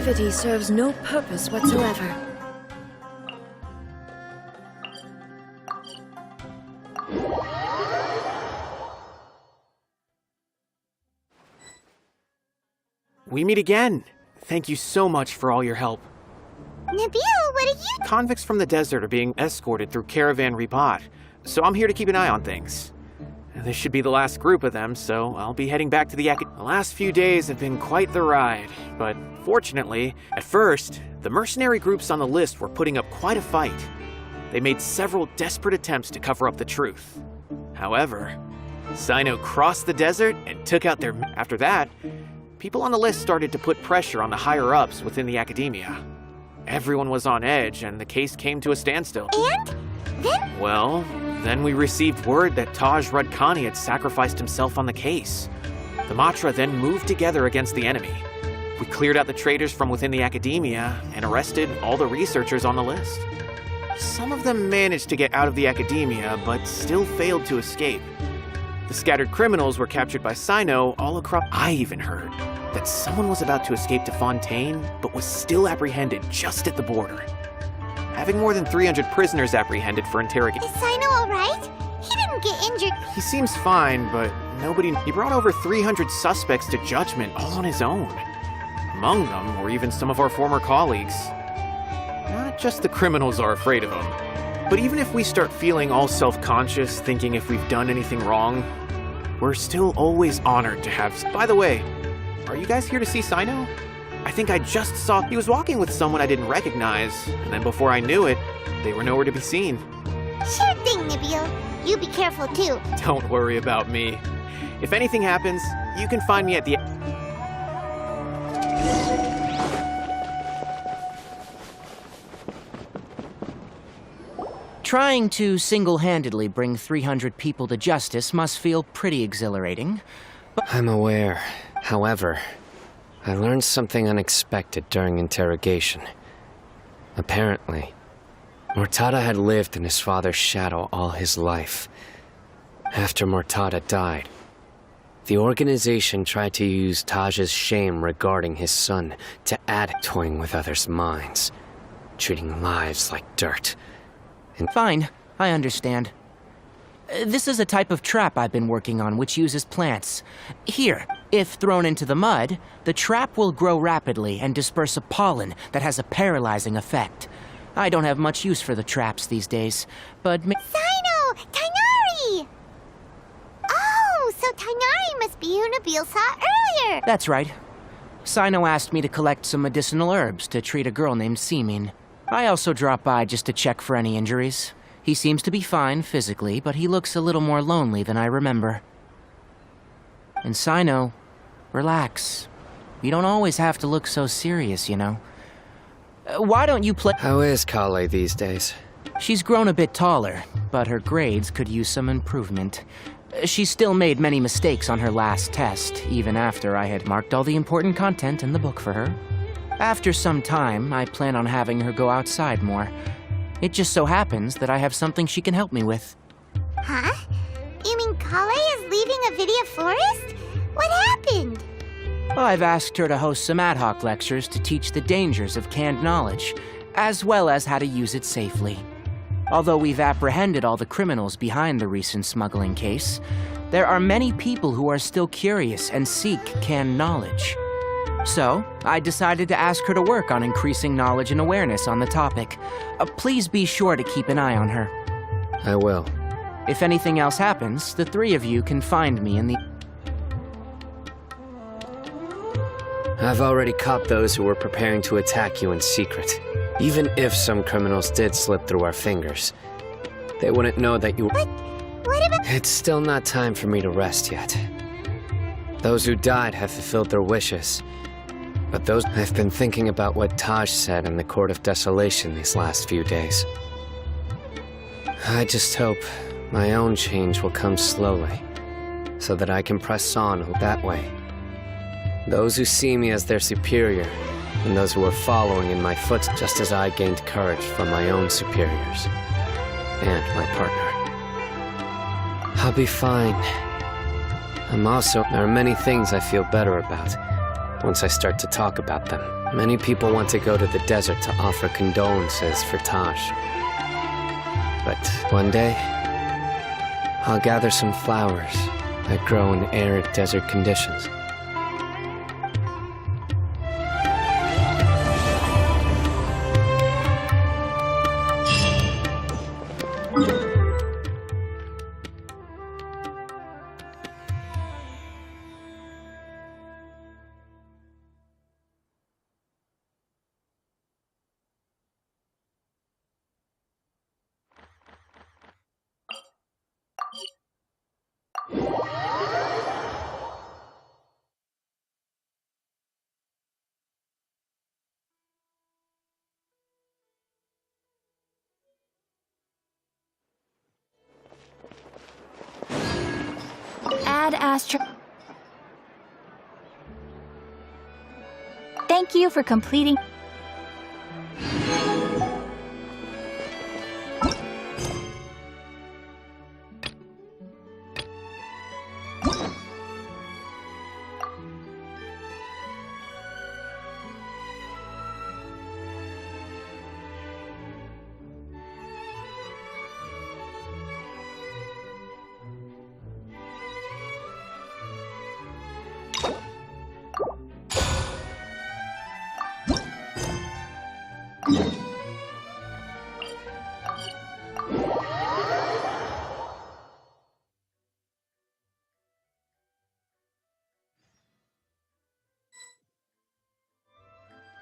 activity serves no purpose whatsoever. We meet again. Thank you so much for all your help. Nabil, what are you... Convicts from the desert are being escorted through Caravan Ribat, so I'm here to keep an eye on things. This should be the last group of them, so I'll be heading back to the The last few days have been quite the ride, but fortunately, at first, the mercenary groups on the list were putting up quite a fight. They made several desperate attempts to cover up the truth. However, Sino crossed the desert and took out their... After that, people on the list started to put pressure on the higher-ups within the academia. Everyone was on edge, and the case came to a standstill. And? Then? Well, then we received word that Taj Rudkhani had sacrificed himself on the case. The Matra then moved together against the enemy. We cleared out the traitors from within the academia and arrested all the researchers on the list. Some of them managed to get out of the academia, but still failed to escape. The scattered criminals were captured by Sino all across... I even heard that someone was about to escape to Fontaine, but was still apprehended just at the border. Having more than 300 prisoners apprehended for interrogation. Is Sino alright? He didn't get injured. He seems fine, but nobody... He brought over 300 suspects to judgment all on his own. Among them were even some of our former colleagues. Not just the criminals are afraid of him, but even if we start feeling all self-conscious, thinking if we've done anything wrong, we're still always honored to have... By the way, are you guys here to see Sino? I think I just saw... He was walking with someone I didn't recognize, and then before I knew it, they were nowhere to be seen. Sure thing, Nabil. You be careful, too. Don't worry about me. If anything happens, you can find me at the... Trying to single-handedly bring 300 people to justice must feel pretty exhilarating. I'm aware. However, I learned something unexpected during interrogation. Apparently, Mortada had lived in his father's shadow all his life. After Mortada died, the organization tried to use Taj's shame regarding his son to add toying with others' minds, treating lives like dirt. Fine, I understand. This is a type of trap I've been working on which uses plants. Here, if thrown into the mud, the trap will grow rapidly and disperse a pollen that has a paralyzing effect. I don't have much use for the traps these days, but... Sino! Tainari! Oh, so Tainari must be who Nabil saw earlier! That's right. Sino asked me to collect some medicinal herbs to treat a girl named Simin. I also dropped by just to check for any injuries. He seems to be fine physically, but he looks a little more lonely than I remember. And Sino, relax. You don't always have to look so serious, you know. Why don't you play... How is Kale these days? She's grown a bit taller, but her grades could use some improvement. She still made many mistakes on her last test, even after I had marked all the important content in the book for her. After some time, I plan on having her go outside more. It just so happens that I have something she can help me with. Huh? You mean Kale is leaving a Vidya forest? What happened? I've asked her to host some ad hoc lectures to teach the dangers of canned knowledge, as well as how to use it safely. Although we've apprehended all the criminals behind the recent smuggling case, there are many people who are still curious and seek canned knowledge. So, I decided to ask her to work on increasing knowledge and awareness on the topic. Please be sure to keep an eye on her. I will. If anything else happens, the three of you can find me in the... I've already caught those who were preparing to attack you in secret. Even if some criminals did slip through our fingers, they wouldn't know that you... What about... It's still not time for me to rest yet. Those who died have fulfilled their wishes. But I've been thinking about what Taj said in the Court of Desolation these last few days. I just hope my own change will come slowly, so that I can press on that way. Those who see me as their superior, and those who are following in my footsteps, just as I gained courage from my own superiors, and my partner. I'll be fine. There are many things I feel better about. once I start to talk about them. Many people want to go to the desert to offer condolences for Taj. But one day, I'll gather some flowers that grow in arid desert conditions. Ad Astra. Thank you for completing.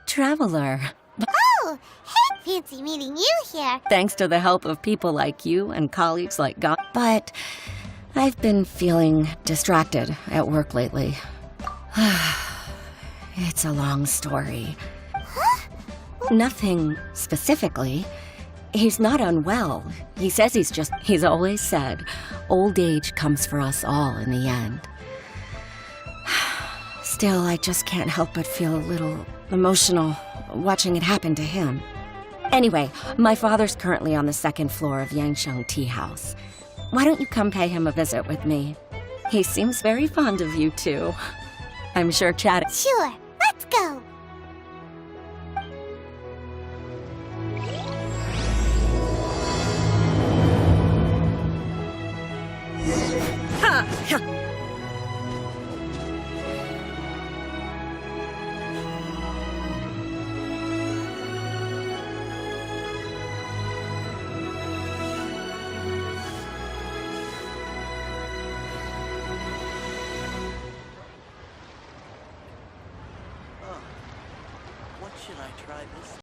Traveler. Oh, hey, fancy meeting you here. Thanks to the help of people like you and colleagues like God. But I've been feeling distracted at work lately. It's a long story. Nothing specifically. He's not unwell. He says he's always said, old age comes for us all in the end. Still, I just can't help but feel a little emotional watching it happen to him. Anyway, my father's currently on the second floor of Yangsheng Tea House. Why don't you come pay him a visit with me? He seems very fond of you, too. I'm sure Chad... Sure, let's go. What should I try this